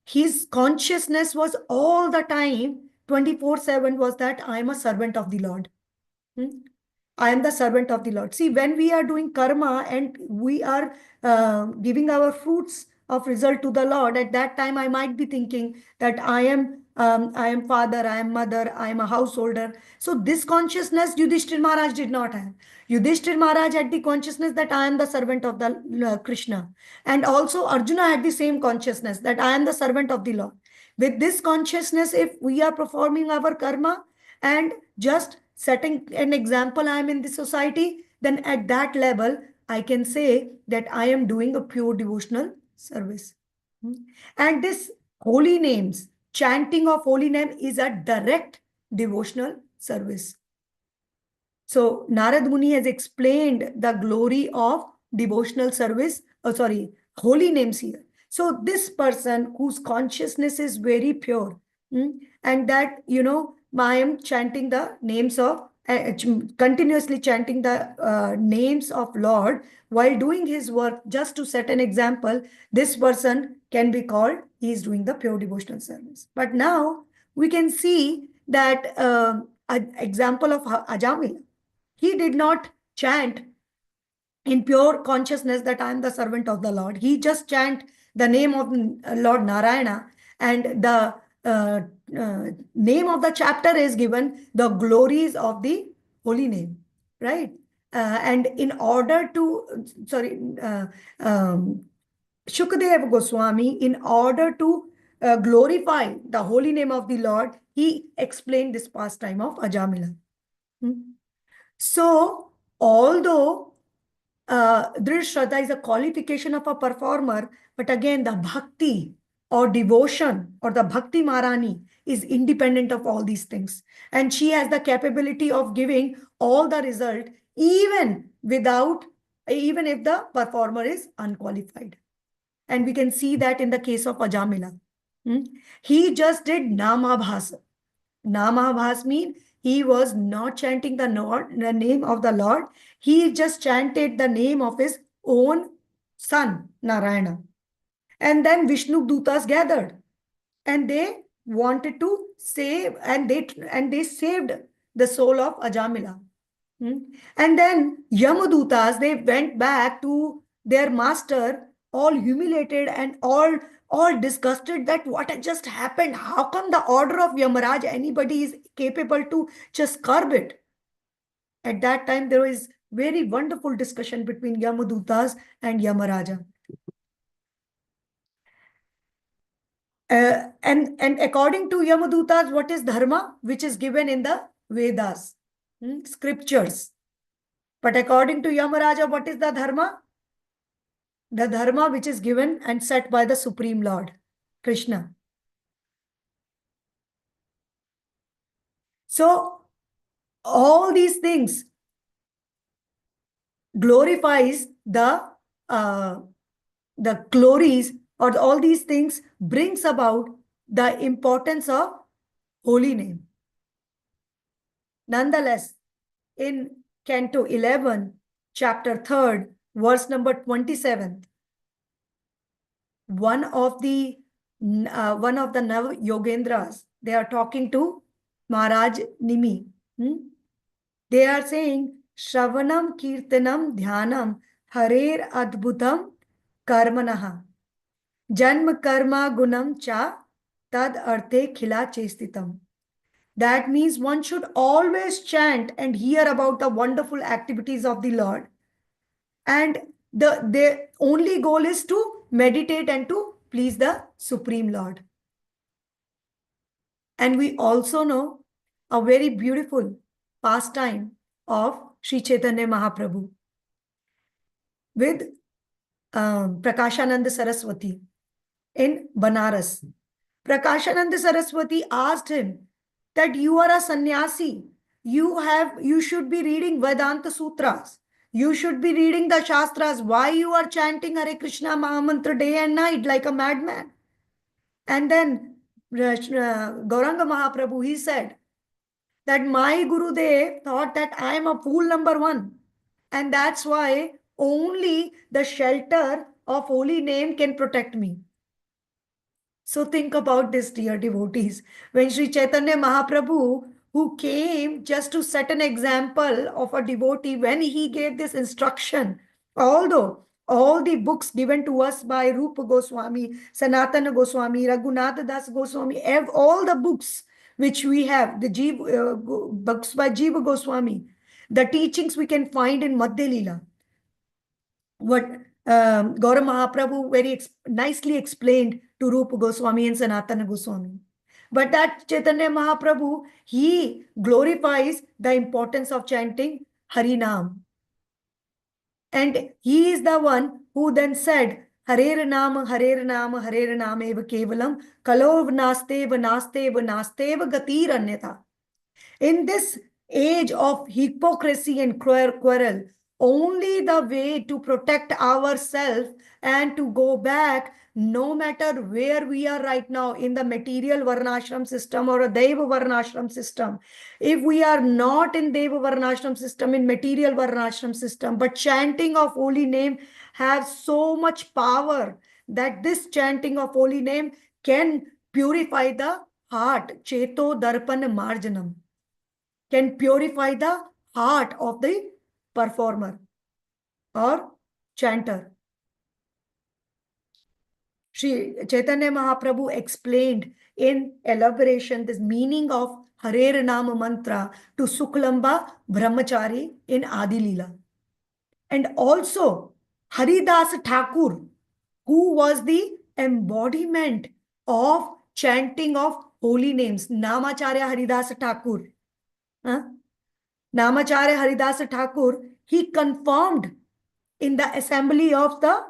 Speaker 10: His consciousness was all the time 24/7 was that I am a servant of the Lord. I am the servant of the Lord. See, when we are doing karma and we are giving our fruits of result to the Lord, at that time I might be thinking that I am father, I am mother, I am a householder. So this consciousness Yudhishthir Maharaj did not have. Yudhishthir Maharaj had the consciousness that I am the servant of the Krishna. And also Arjuna had the same consciousness that I am the servant of the Lord. With this consciousness, if we are performing our karma and just setting an example, I am in the society, then at that level, I can say that I am doing a pure devotional service. And this holy names, chanting of holy name is a direct devotional service. So Narad Muni has explained the glory of devotional service, holy names here. So this person whose consciousness is very pure, and that, I am chanting the names of, continuously chanting the names of Lord while doing his work just to set an example, this person can be called, he is doing the pure devotional service. But now we can see that an example of Ajamila. He did not chant in pure consciousness that I am the servant of the Lord. He just chant the name of Lord Narayana, and the name of the chapter is given the glories of the holy name, right? And in order to, Shukadeva Goswami, in order to glorify the holy name of the Lord, he explained this pastime of Ajamila. So, although Drish Shraddha is a qualification of a performer, but again, the bhakti or devotion or the bhakti Marani is independent of all these things. And she has the capability of giving all the result, even if the performer is unqualified. And we can see that in the case of Ajamila. He just did Namabhas. Namabhas means he was not chanting the name of the Lord. He just chanted the name of his own son, Narayana. And then Vishnu Dutas gathered. And they wanted to save, and they saved the soul of Ajamila. And then Yamadutas, they went back to their master, all humiliated and all disgusted that what had just happened. How come the order of Yamaraj, anybody is capable to just curb it? At that time, there was very wonderful discussion between Yamadutas and Yamaraja. And according to Yamadutas, what is dharma? Which is given in the Vedas, scriptures. But according to Yamaraja, what is the dharma? The dharma which is given and set by the Supreme Lord, Krishna. So, all these things glorifies the glories, or all these things brings about the importance of holy name. Nonetheless, in Canto 11, chapter 3rd, verse number 27, one of the Nav Yogendras, they are talking to Maharaj Nimi. They are saying, Shravanam Kirtanam Dhyanam Harer Adbhutam Karmanaha Janma Karma Gunam Cha Tad Arte Khila Chestitam. That means one should always chant and hear about the wonderful activities of the Lord. And the only goal is to meditate and to please the Supreme Lord. And we also know a very beautiful pastime of Sri Chaitanya Mahaprabhu with Prakashananda Saraswati in Banaras. Prakashananda Saraswati asked him that you are a sannyasi. You should be reading Vedanta Sutras. You should be reading the Shastras. Why you are chanting Hare Krishna Mahamantra day and night like a madman? And then Gauranga Mahaprabhu, he said that my Gurudev thought that I am a fool number one. And that's why only the shelter of holy name can protect me. So think about this, dear devotees. When Sri Chaitanya Mahaprabhu, who came just to set an example of a devotee, when he gave this instruction, although all the books given to us by Rupa Goswami, Sanatana Goswami, Raghunath Das Goswami, all the books which we have, the books by Jiva Goswami, the teachings we can find in Madhya Leela. What Gauram Mahaprabhu very nicely explained to Rupa Goswami and Sanatana Goswami. But that Chaitanya Mahaprabhu, he glorifies the importance of chanting Harinam. And he is the one who then said, Harer Nama, Harer Nama, Harer Nama eva kevalam, kalov nasteva, nasteva, nasteva gatir anyatha. In this age of hypocrisy and quarrel, only the way to protect ourselves and to go back, no matter where we are right now in the material Varnashram system or a Deva Varnashram system, if we are not in Deva Varnashram system, in material Varnashram system, but chanting of holy name has so much power that this chanting of holy name can purify the heart, Cheto Darpan Marjanam, can purify the heart of the performer or chanter. Sri Chaitanya Mahaprabhu explained in elaboration this meaning of Harer Nama Mantra to Suklamba Brahmachari in Adi Leela. And also Haridas Thakur, who was the embodiment of chanting of holy names. Namacharya Haridas Thakur. Namacharya Haridas Thakur, he confirmed in the assembly of the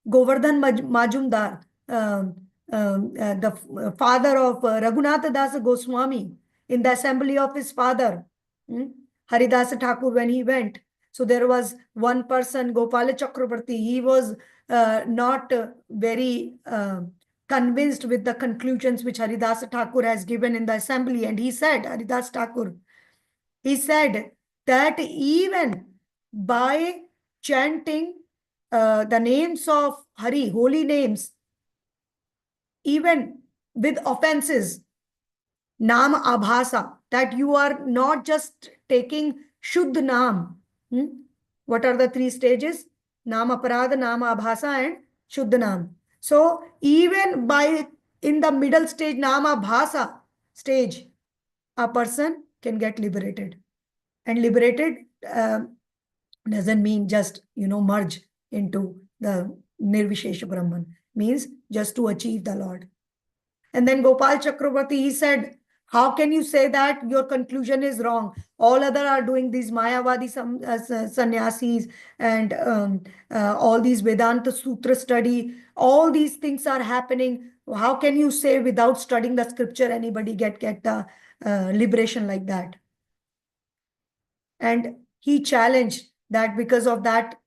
Speaker 10: Govardhan Majumdar, the father of Raghunatha Das Goswami, in the assembly of his father, Haridas Thakur, when he went. So there was one person, Gopala Chakrabarti, he was not very convinced with the conclusions which Haridas Thakur has given in the assembly. And he said, Haridas Thakur, he said that even by chanting the names of Hari, holy names, even with offenses, Nam Abhasa, that you are not just taking Shuddh Nam. What are the three stages? Nam Aparadha, Nam Abhasa, and Shuddh Nam. So even by in the middle stage, Nam Abhasa stage, a person can get liberated. And liberated doesn't mean just, merge into the Nirvishesha Brahman. Means just to achieve the Lord. And then Gopal Chakravarti, he said, how can you say that? Your conclusion is wrong. All other are doing these Mayavadi sannyasis and all these Vedanta Sutra study. All these things are happening. How can you say without studying the scripture anybody get the liberation like that? And he challenged that because of that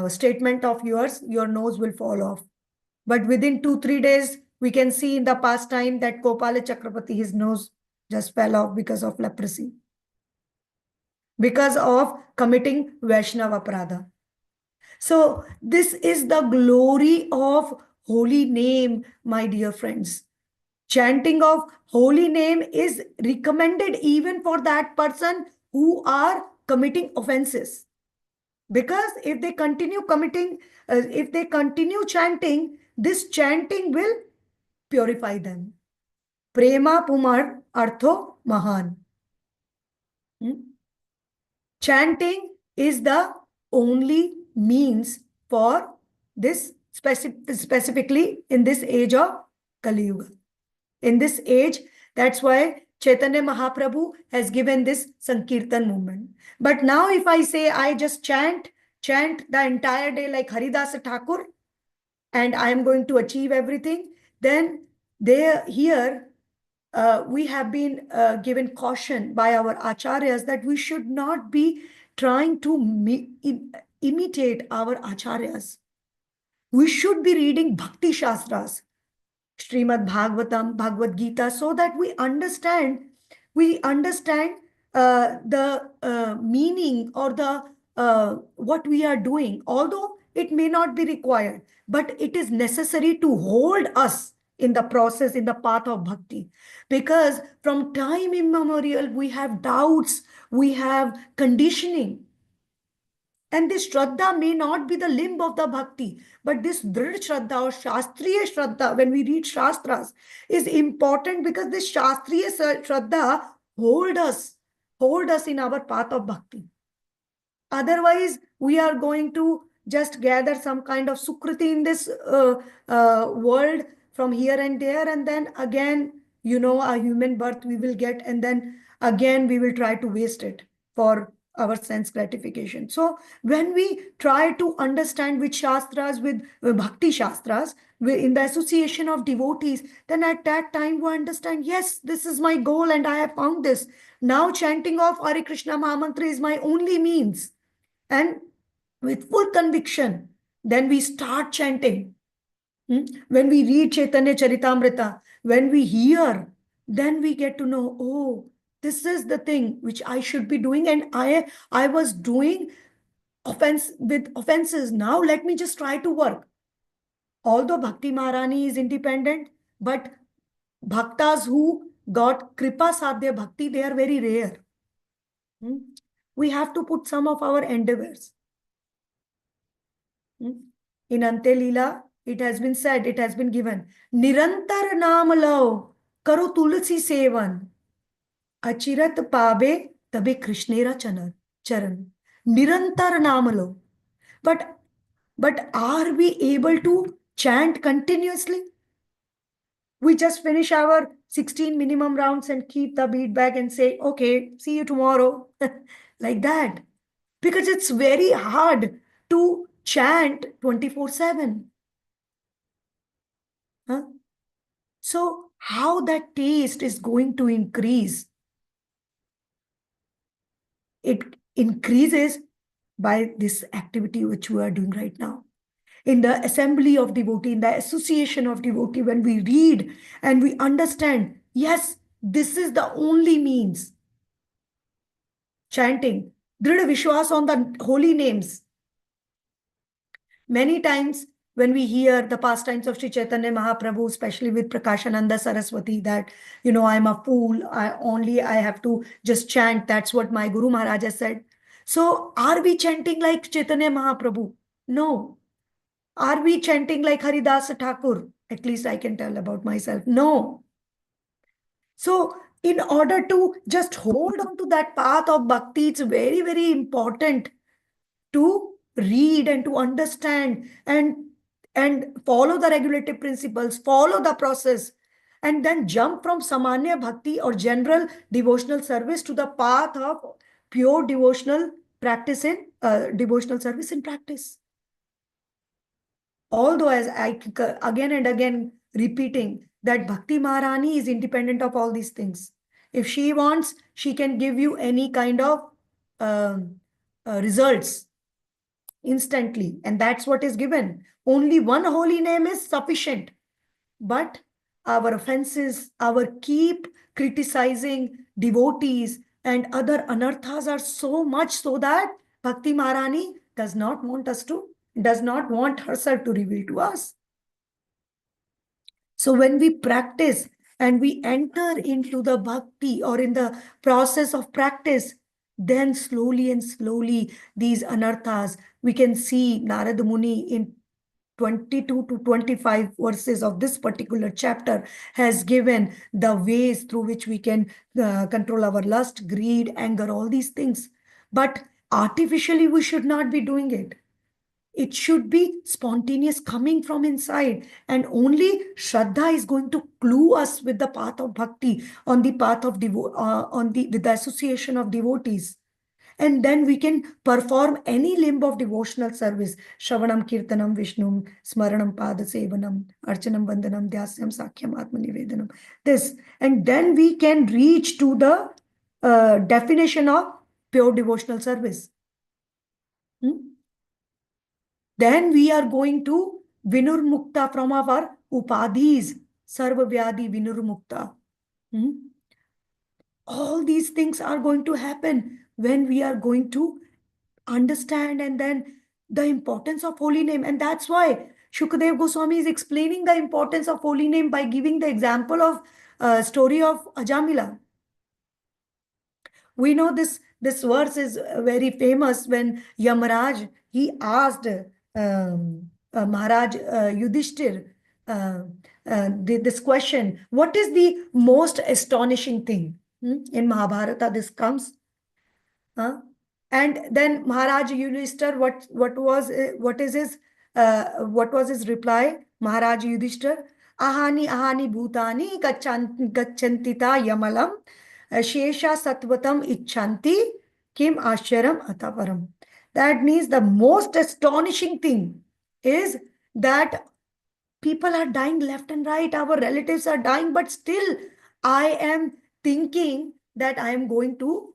Speaker 10: statement of yours, your nose will fall off. But within 2-3 days, we can see in the past time that Gopala Chakrabarti, his nose just fell off because of leprosy. Because of committing Vaishnava Aparadha. So this is the glory of holy name, my dear friends. Chanting of holy name is recommended even for that person who are committing offenses. Because if they continue committing, if they continue chanting, this chanting will purify them. Prema Pumar Artho Mahan. Chanting is the only means for this, specifically in this age of Kali Yuga. In this age, that's why Chaitanya Mahaprabhu has given this Sankirtan movement. But now if I say I just chant the entire day like Haridasa Thakur, and I am going to achieve everything, then here we have been given caution by our acharyas that we should not be trying to imitate our acharyas. We should be reading Bhakti Shastras, Srimad Bhagavatam, Bhagavad Gita, so that we understand the meaning or the what we are doing. Although it may not be required, but it is necessary to hold us in the process, in the path of bhakti. Because from time immemorial, we have doubts, we have conditioning. And this Shraddha may not be the limb of the bhakti, but this Drid Shraddha or Shastriya Shraddha, when we read Shastras, is important because this Shastriya Shraddha hold us in our path of bhakti. Otherwise, we are going to just gather some kind of sukriti in this world from here and there, and then again, a human birth we will get, and then again we will try to waste it for our sense gratification. So when we try to understand which Shastras with Bhakti Shastras, in the association of devotees, then at that time we understand, yes, this is my goal and I have found this. Now chanting of Hare Krishna Mahamantra is my only means. And with full conviction, then we start chanting. When we read Chaitanya Charitamrita, when we hear, then we get to know, oh, this is the thing which I should be doing, and I was doing offenses. Now let me just try to work. Although Bhakti Maharani is independent, but bhaktas who got Kripa Sadhya Bhakti, they are very rare. We have to put some of our endeavors. In Ante Leela, it has been said, it has been given, Nirantar naam lao, karo tulsi sevan, achirat pabe tabe Krishnera charan. Nirantar naam lao. But But are we able to chant continuously? We just finish our 16 minimum rounds and keep the beat back and say, okay, see you tomorrow. Like that. Because it's very hard to chant 24/7. Huh? So how that taste is going to increase? It increases by this activity which we are doing right now. In the assembly of devotee, in the association of devotee, when we read and we understand, yes, this is the only means. Chanting, Dhrida Vishwas on the holy names. Many times when we hear the pastimes of Sri Chaitanya Mahaprabhu, especially with Prakashananda Saraswati, that, I'm a fool, I have to just chant. That's what my Guru Maharaj has said. So are we chanting like Chaitanya Mahaprabhu? No. Are we chanting like Haridasa Thakur? At least I can tell about myself. No. So in order to just hold on to that path of bhakti, it's very, very important to read and to understand and follow the regulative principles, follow the process, and then jump from samanya bhakti or general devotional service to the path of pure devotional practice in devotional service in practice. Although, as I again and again repeating, that Bhakti Maharani is independent of all these things. If she wants, she can give you any kind of results instantly, and that's what is given. Only one holy name is sufficient. But our offenses, our keep criticizing devotees and other anarthas are so much so that Bhakti Maharani does not want herself to reveal to us. So when we practice and we enter into the bhakti or in the process of practice, then slowly and slowly these anarthas, we can see Narada Muni in 22 to 25 verses of this particular chapter has given the ways through which we can control our lust, greed, anger, all these things. But artificially, we should not be doing it. It should be spontaneous, coming from inside. And only Shraddha is going to clue us with the path of bhakti, on the path of with the association of devotees. And then we can perform any limb of devotional service. Shravanam, Kirtanam, Vishnum, Smaranam, Padasevanam, Archanam, Vandanam, Dhyasyam, Sakhyam, Atmanivedanam. This. And then we can reach to the definition of pure devotional service. Then we are going to Vinurmukta from our Upadhis, Sarva Vyadi Vinurmukta. All these things are going to happen when we are going to understand and then the importance of holy name. And that's why Shukadev Goswami is explaining the importance of holy name by giving the example of story of Ajamila. We know this verse is very famous when Yamaraj, he asked Maharaj Yudhishthir this question, what is the most astonishing thing? In Mahabharata this comes. And then Maharaj Yudhishthir, what was his reply? Maharaj Yudhishthir, ahani bhutani gachantita yamalam shesha satvatam icchanti kim ashyaram ataparam. That means the most astonishing thing is that people are dying left and right. Our relatives are dying, but still I am thinking that I am going to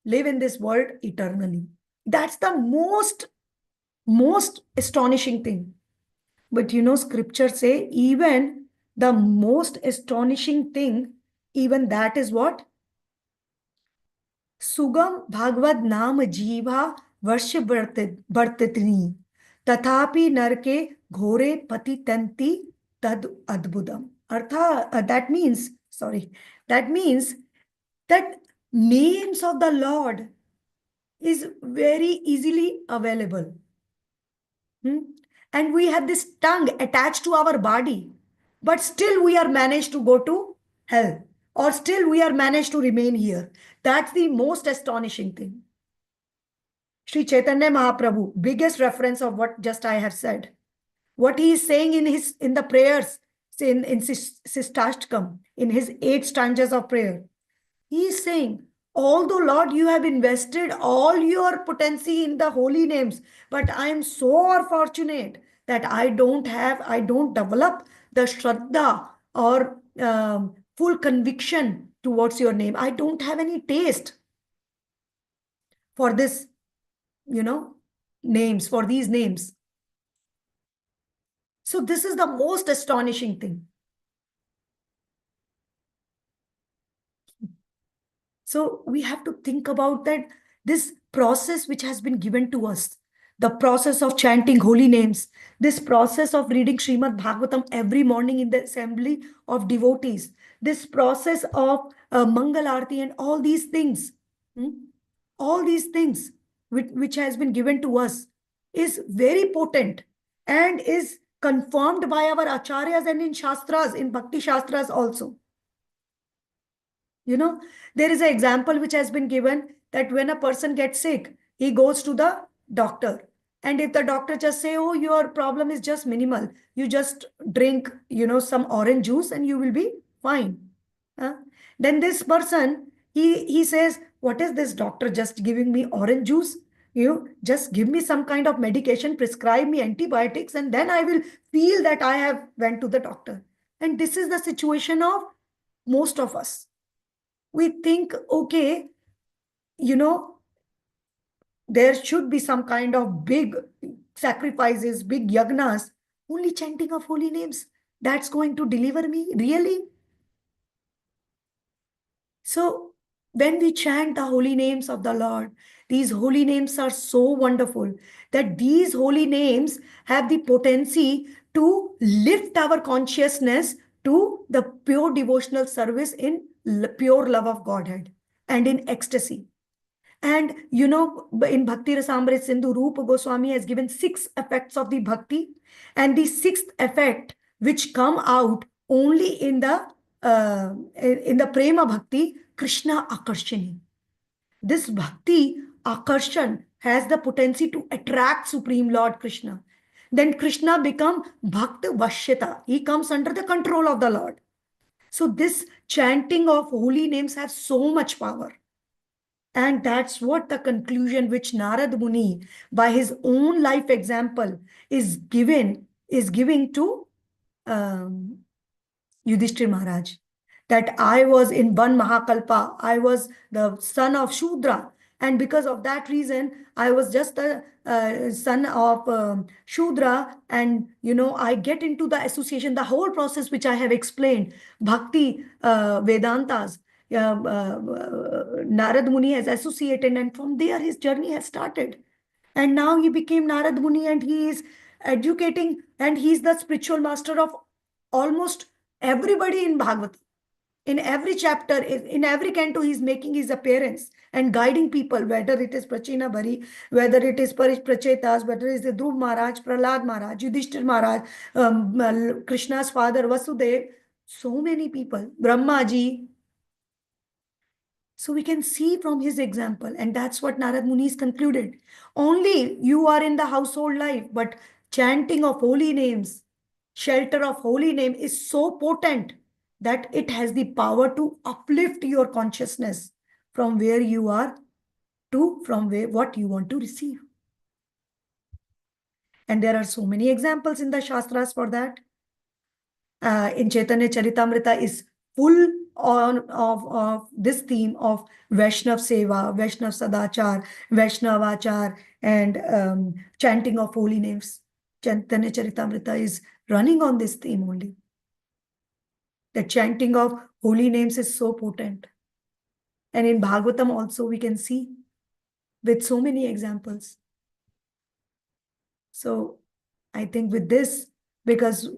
Speaker 10: live in this world eternally. That's the most astonishing thing. But scriptures say even the most astonishing thing, even that is what? Sugam Bhagavad Nam Jiva Varsha Bhartatini Tathapi Narke Ghore Patitanti Tad Adbudam. That means that names of the Lord is very easily available. And we have this tongue attached to our body, but still we are managed to go to hell, or still we are managed to remain here. That's the most astonishing thing. Sri Chaitanya Mahaprabhu, biggest reference of what just I have said. What he is saying in the prayers, in Sistashtakam, in his 8 stanzas of prayer. He is saying, although Lord, you have invested all your potency in the holy names, but I am so fortunate that I don't develop the Shraddha or full conviction towards your name. I don't have any taste for this, names, for these names. So this is the most astonishing thing. So we have to think about that, this process which has been given to us, the process of chanting holy names, this process of reading Srimad Bhagavatam every morning in the assembly of devotees, this process of Mangal Aarti and all these things, all these things which has been given to us is very potent and is confirmed by our acharyas and in Shastras, in Bhakti Shastras also. There is an example which has been given that when a person gets sick, he goes to the doctor. And if the doctor just say, oh, your problem is just minimal, you just drink, some orange juice and you will be fine. Then this person, he says, what is this doctor just giving me orange juice? Just give me some kind of medication, prescribe me antibiotics, and then I will feel that I have went to the doctor. And this is the situation of most of us. We think, okay, there should be some kind of big sacrifices, big yagnas, only chanting of holy names. That's going to deliver me, really? So when we chant the holy names of the Lord, these holy names are so wonderful that these holy names have the potency to lift our consciousness to the pure devotional service in pure love of Godhead and in ecstasy. And in Bhakti Rasamrita Sindhu, Rupa Goswami has given 6 effects of the bhakti, and the 6th effect which come out only in the prema bhakti, Krishna Akarshani. This bhakti akarshan has the potency to attract Supreme Lord Krishna. Then Krishna become Bhakt Vashyata. He comes under the control of the Lord. So this chanting of holy names has so much power. And that's what the conclusion which Narad Muni, by his own life example, is giving to Yudhishthir Maharaj. That I was in one Mahakalpa, I was the son of Shudra. And because of that reason, I was just the son of Shudra. And, I get into the association, the whole process which I have explained, Bhakti Vedantas, Narad Muni has associated, and from there his journey has started. And now he became Narad Muni, and he is educating, and he is the spiritual master of almost everybody in Bhagavatam. In every chapter, in every canto, he's making his appearance and guiding people, whether it is Prachina Bhari, whether it is Parish Prachetas, whether it is the Dhruv Maharaj, Prahlad Maharaj, Yudhishthir Maharaj, Krishna's father, Vasudev, so many people, Brahmaji. So we can see from his example, and that's what Narad Muni is concluded. Only you are in the household life, but chanting of holy names, shelter of holy name is so potent that it has the power to uplift your consciousness from where you are to what you want to receive. And there are so many examples in the Shastras for that. In Chaitanya Charitamrita is full of this theme of Vaishnav Seva, Vaishnav Sadachar, Vaishnav Achar, and chanting of holy names. Chaitanya Charitamrita is running on this theme only. The chanting of holy names is so potent. And in Bhagavatam also we can see with so many examples. So I think with this, because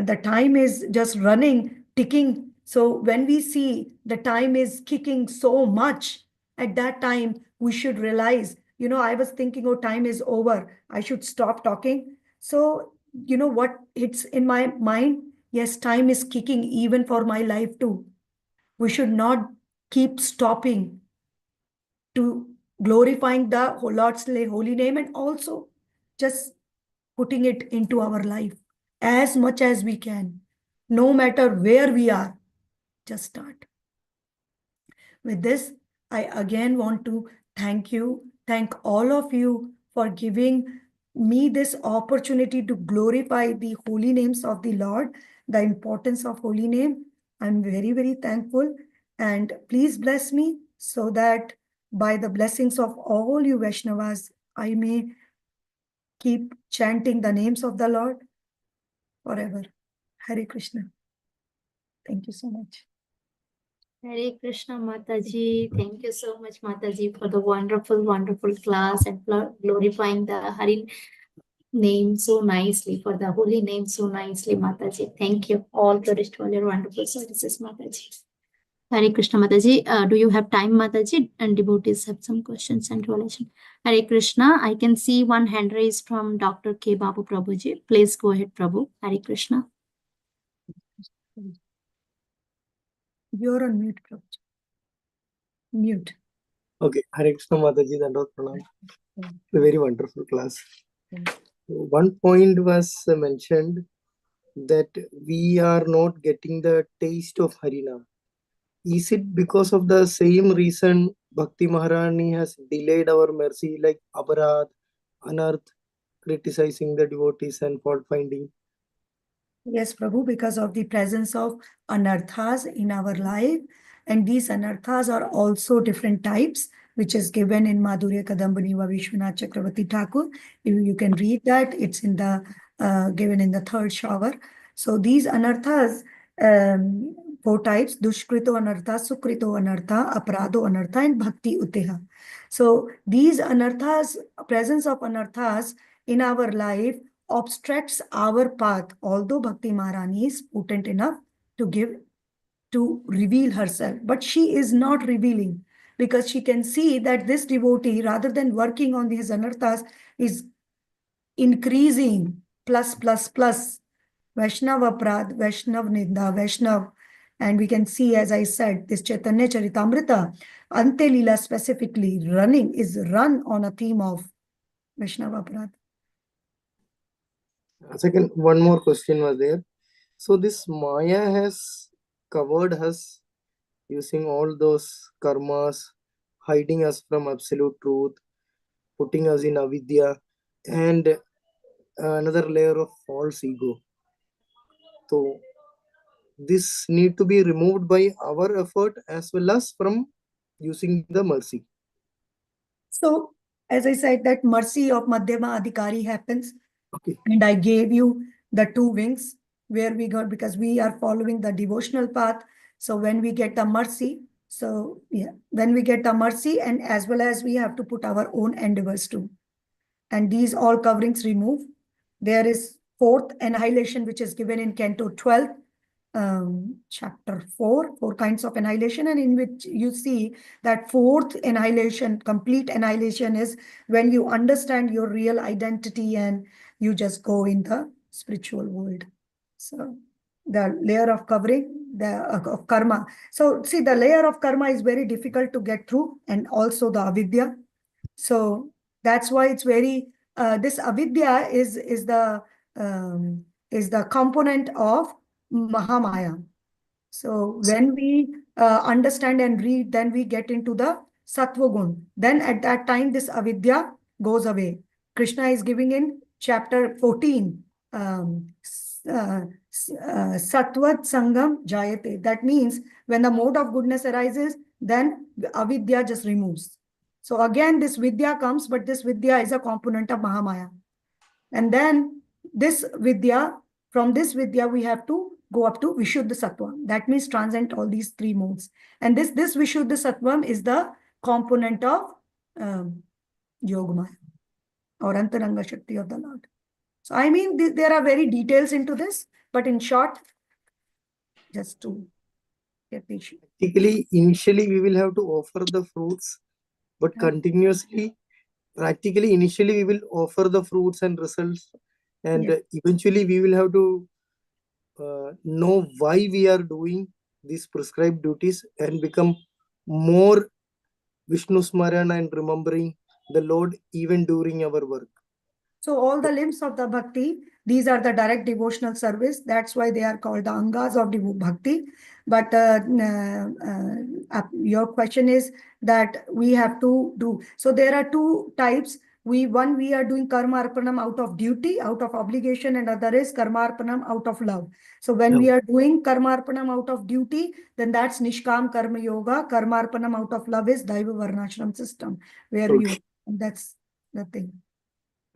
Speaker 10: the time is just running, ticking. So when we see the time is kicking so much, at that time we should realize, I was thinking, oh, time is over, I should stop talking. So, what hits in my mind? Yes, time is kicking even for my life too. We should not keep stopping to glorifying the Lord's holy name, and also just putting it into our life as much as we can, no matter where we are. Just start. With this, I again want to thank all of you for giving me this opportunity to glorify the holy names of the Lord, the importance of holy name. I'm very, very thankful. And please bless me so that by the blessings of all you Vaishnavas, I may keep chanting the names of the Lord forever. Hare Krishna. Thank you so much.
Speaker 1: Hare Krishna, Mataji. Thank you so much, Mataji, for the wonderful, wonderful class and for glorifying the Hari name so nicely, for the holy name so nicely, Mataji. Thank you. All glories to all your wonderful services, Mataji. Hare Krishna, Mataji. Do you have time, Mataji? And devotees have some questions and relation. Hare Krishna. I can see one hand raised from Dr. K. Babu Prabhuji. Please go ahead, Prabhu. Hare Krishna.
Speaker 10: You're on mute, Prabhuji. Mute.
Speaker 11: Okay, Hare Krishna Mataji, Dandot Pranam. A very wonderful class. One point was mentioned that we are not getting the taste of Harinam. Is it because of the same reason Bhakti Maharani has delayed our mercy, like Aparad, Anarth, criticizing the devotees and fault finding?
Speaker 10: Yes, Prabhu, because of the presence of anarthas in our life. And these anarthas are also different types, which is given in Madhurya Kadambani va Vishwanath Chakravarti Thakur. You can read that. It's in the given in the third shower. So these anarthas, four types: Dushkrito anartha, Sukrito anartha, Aprado anartha, and Bhakti Uteha. So these anarthas, presence of anarthas in our life obstructs our path, although Bhakti Maharani is potent enough to reveal herself. But she is not revealing because she can see that this devotee, rather than working on these anarthas, is increasing plus. Vaishnav Aprad, Vaishnav Ninda, Vaishnav. And we can see, as I said, this Chaitanya Charitamrita, Ante Leela specifically is run on a theme of Vaishnav Aprad.
Speaker 11: Second, one more question was there. So this Maya has covered us using all those karmas, hiding us from absolute truth, putting us in avidya, and another layer of false ego. So this need to be removed by our effort as well as from using the mercy.
Speaker 10: So, as I said, that mercy of Madhyama Adhikari happens.
Speaker 11: Okay.
Speaker 10: And I gave you the two wings where we got, because we are following the devotional path. So when we get the mercy, when we get the mercy, and as well as we have to put our own endeavors too. And these all coverings remove. There is fourth annihilation, which is given in Canto 12, chapter 4 kinds of annihilation, and in which you see that fourth annihilation, complete annihilation, is when you understand your real identity and you just go in the spiritual world. So the layer of covering, of karma. So see, the layer of karma is very difficult to get through, and also the avidya. So that's why it's very, this avidya is the component of Mahamaya. So when we understand and read, then we get into the Sattva Gun. Then at that time, this avidya goes away. Krishna is giving in chapter 14, Sattvat Sangam Jayate. That means when the mode of goodness arises, then avidya just removes. So again, this vidya comes, but this vidya is a component of Mahamaya. And then this vidya, from this vidya, we have to go up to Vishuddha Sattvam. That means transcend all these three modes. And this Vishuddha Sattvam is the component of Yogamaya or Antaranga Shakti of the Lord. So I mean, there are very details into this, but in short, just to get the issue.
Speaker 11: Initially, we will have to offer the fruits, but continuously, practically, initially, we will offer the fruits and results, and eventually, we will have to know why we are doing these prescribed duties and become more Vishnu Smaran and remembering the Lord even during our work.
Speaker 10: So all the limbs of the bhakti, these are the direct devotional service. That's why they are called the angas of bhakti. But your question is that we have to do. So there are two types. We are doing karma arpanam out of duty, out of obligation, and other is karma arpanam out of love. So when we are doing karma arpanam out of duty, then that's nishkam karma yoga. Karma arpanam out of love is daiva varnashram system, where that's the thing.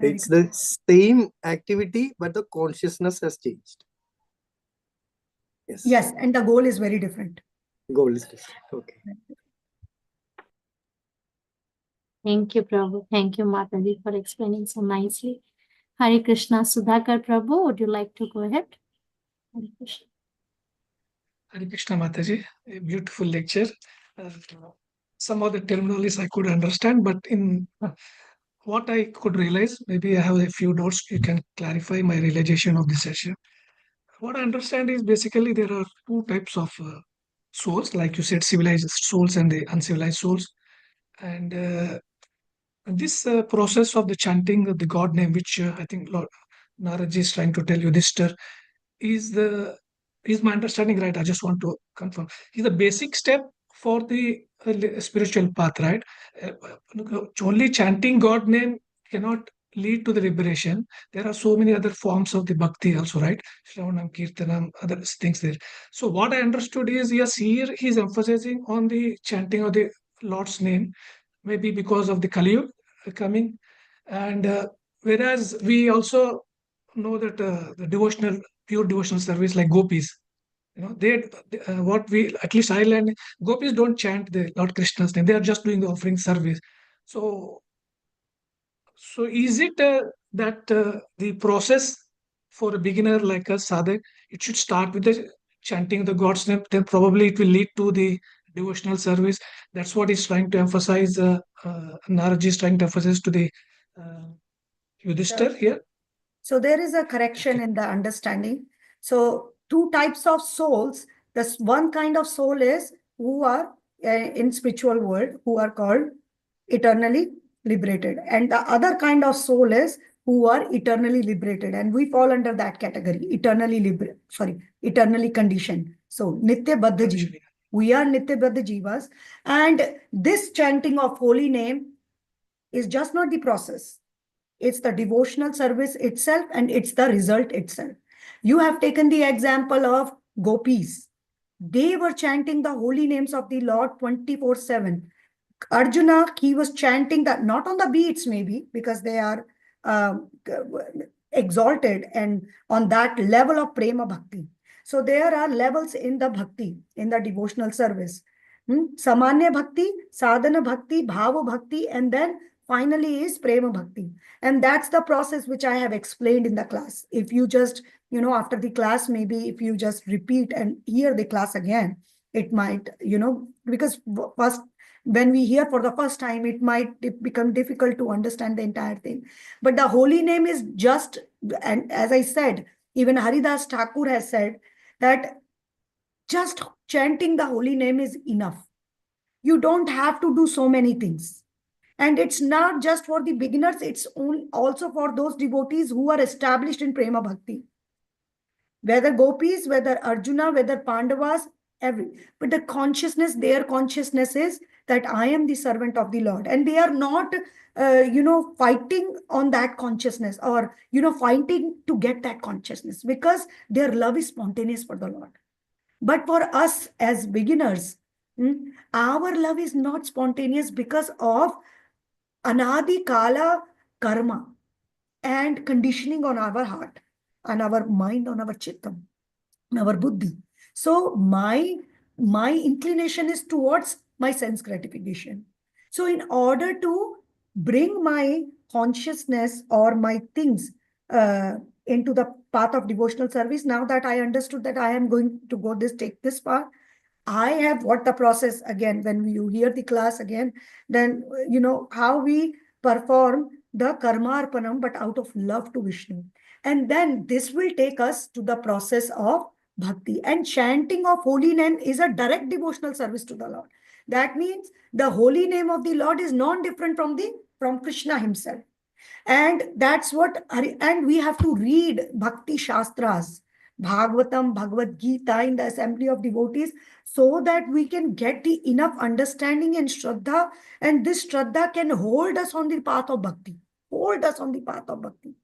Speaker 11: It's the same activity, but the consciousness has changed. Yes.
Speaker 10: Yes, and the goal is very different.
Speaker 11: Goal is different. Okay.
Speaker 1: Thank you, Prabhu. Thank you, Mataji, for explaining so nicely. Hare Krishna. Sudhakar Prabhu, would you like to go ahead? Hare Krishna.
Speaker 9: Hare Krishna Mataji, a beautiful lecture. Some of the terminologies I could understand, but in what I could realize, maybe I have a few notes, you can clarify my realization of this session. What I understand is basically there are two types of souls, like you said, civilized souls and the uncivilized souls. And this process of the chanting of the God name, which I think Lord Naraji is trying to tell you, this is my understanding right? I just want to confirm. Is the basic step for the spiritual path, right? Only chanting God name cannot lead to the liberation. There are so many other forms of the bhakti also, right? Shravanam, Kirtanam, other things there. So what I understood is, yes, here he's emphasizing on the chanting of the Lord's name, maybe because of the Kali Yuga coming. And whereas we also know that the pure devotional service like gopis, what we, at least I learned, gopis don't chant the Lord Krishna's name. They are just doing the offering service. So is it that the process for a beginner like us, sadhak, it should start with the chanting the God's name, then probably it will lead to the devotional service. That's what he's trying to emphasize. Naraji is trying to emphasize to the Yudhishthir here.
Speaker 10: So there is a correction in the understanding. So two types of souls. This one kind of soul is who are in spiritual world, who are called eternally liberated. And the other kind of soul is who are eternally liberated. And we fall under that category, eternally conditioned. So Nitya Baddha Jiva. We are Nitya Baddha Jivas. And this chanting of holy name is just not the process. It's the devotional service itself, and it's the result itself. You have taken the example of gopis. They were chanting the holy names of the Lord 24/7. Arjuna, he was chanting that not on the beats maybe, because they are exalted and on that level of prema bhakti. So there are levels in the bhakti, in the devotional service. Samanya bhakti, sadhana bhakti, bhava bhakti, and then finally is prema bhakti. And that's the process which I have explained in the class. If you just, after the class, maybe if you just repeat and hear the class again, it might, because first, when we hear for the first time, it might become difficult to understand the entire thing. But the holy name is just, and as I said, even Haridas Thakur has said that just chanting the holy name is enough. You don't have to do so many things. And it's not just for the beginners, it's also for those devotees who are established in Prema Bhakti. Whether gopis, whether Arjuna, whether Pandavas, but the consciousness, their consciousness is that I am the servant of the Lord. And they are not, fighting on that consciousness or, fighting to get that consciousness, because their love is spontaneous for the Lord. But for us as beginners, our love is not spontaneous because of Anadi Kala karma and conditioning on our heart, on our mind, on our chittam, on our buddhi. So my inclination is towards my sense gratification. So in order to bring my consciousness or my things into the path of devotional service, now that I understood that I am going to take this path, I have what the process, again, when you hear the class again, then how we perform the karmarpanam, but out of love to Vishnu. And then this will take us to the process of bhakti. And chanting of holy name is a direct devotional service to the Lord. That means the holy name of the Lord is non-different from Krishna himself. And that's what, and we have to read Bhakti Shastras, Bhagavatam, Bhagavad Gita in the assembly of devotees, so that we can get the enough understanding and Shraddha, and this Shraddha can hold us on the path of Bhakti, hold us on the path of Bhakti.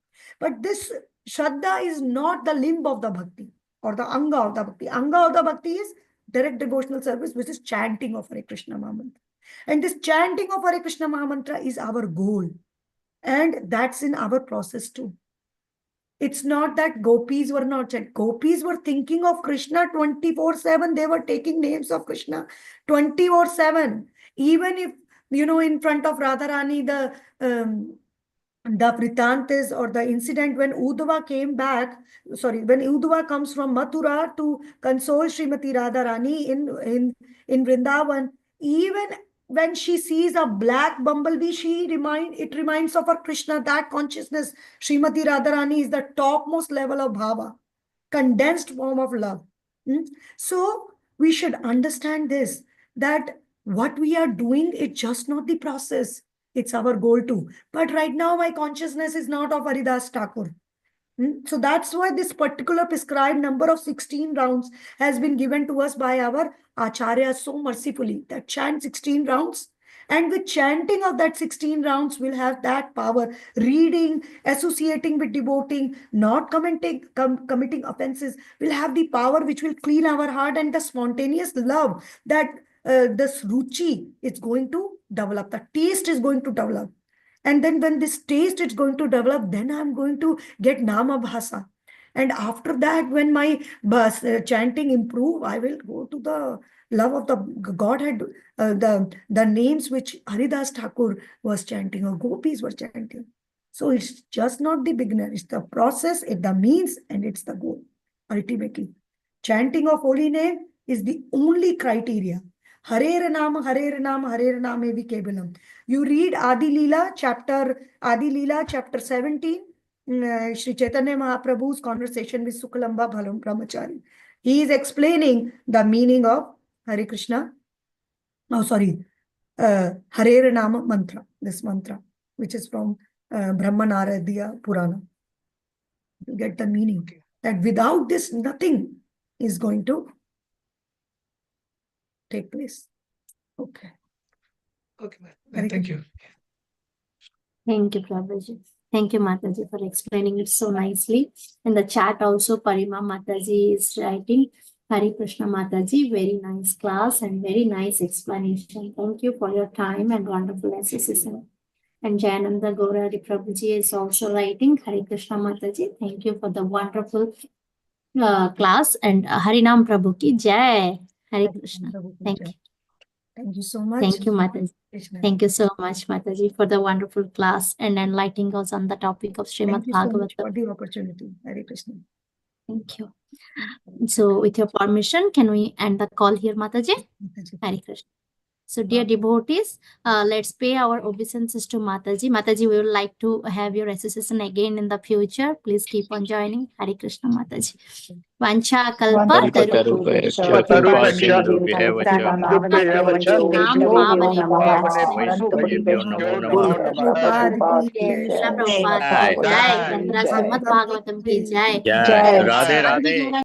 Speaker 10: But this Shraddha is not the limb of the Bhakti or the Anga of the Bhakti. Anga of the Bhakti is direct devotional service, which is chanting of Hare Krishna Mahamantra. And this chanting of Hare Krishna Mahamantra is our goal. And that's in our process too. It's not that gopis were not chanting. Gopis were thinking of Krishna 24/7. They were taking names of Krishna 24/7. Even if, in front of Radharani, the Vritantas or the incident when Uddhava came back, when Uddhava comes from Mathura to console Srimati Radharani in Vrindavan, even when she sees a black bumblebee, it reminds of her Krishna, that consciousness. Srimati Radharani is the topmost level of bhava, condensed form of love. So we should understand this, that what we are doing, it's just not the process. It's our goal too. But right now, my consciousness is not of Haridas Thakur. So that's why this particular prescribed number of 16 rounds has been given to us by our Acharya so mercifully, that chant 16 rounds. And with chanting of that 16 rounds, we'll have that power. Reading, associating with devoting, not committing offenses, will have the power which will clean our heart, and the spontaneous love that this ruchi is going to develop. The taste is going to develop. And then when this taste is going to develop, then I'm going to get Nama Bhasa. And after that, when my chanting improve, I will go to the love of the Godhead, the names which Haridas Thakur was chanting or gopis were chanting. So it's just not the beginner, it's the process, it's the means, and it's the goal. Ultimately, chanting of holy name is the only criteria. Hare Nama, Hare Nama, Hare Nama evi kevalam. You read Adi Leela chapter 17, Sri Chaitanya Mahaprabhu's conversation with Sukalamba Bhalam Brahmachari. He is explaining the meaning of Hare Krishna. Hare Nama mantra, this mantra, which is from Brahmanaradya Purana. You get the meaning that without this, nothing is going to take place. Okay.
Speaker 9: Okay, ma'am. Thank you.
Speaker 1: Thank you, Prabhuji. Thank you, Mataji, for explaining it so nicely. In the chat also, Parima Mataji is writing, Hare Krishna Mataji, very nice class and very nice explanation. Thank you for your time and wonderful association. And Jayananda Gaurari Prabhuji is also writing, Hare Krishna Mataji, thank you for the wonderful class. And Harinam Prabhu ki Jai. Hare Krishna. Thank you.
Speaker 10: Thank you so much.
Speaker 1: Thank you, Mataji. Thank you so much, Mataji, for the wonderful class and enlightening us on the topic of Srimad
Speaker 10: Thank you so much
Speaker 1: Bhagavatam.
Speaker 10: for the opportunity. Hare Krishna.
Speaker 1: Thank you. So, with your permission, can we end the call here, Mataji? Hare Krishna. So, dear devotees, let's pay our obeisances to Mataji. Mataji, we would like to have your association again in the future. Please keep on joining. Hare Krishna, Mataji. Vancha kalpa Jai. Gandhara Srimad Bhagavatam ki Jai.
Speaker 12: Radhe Radhe.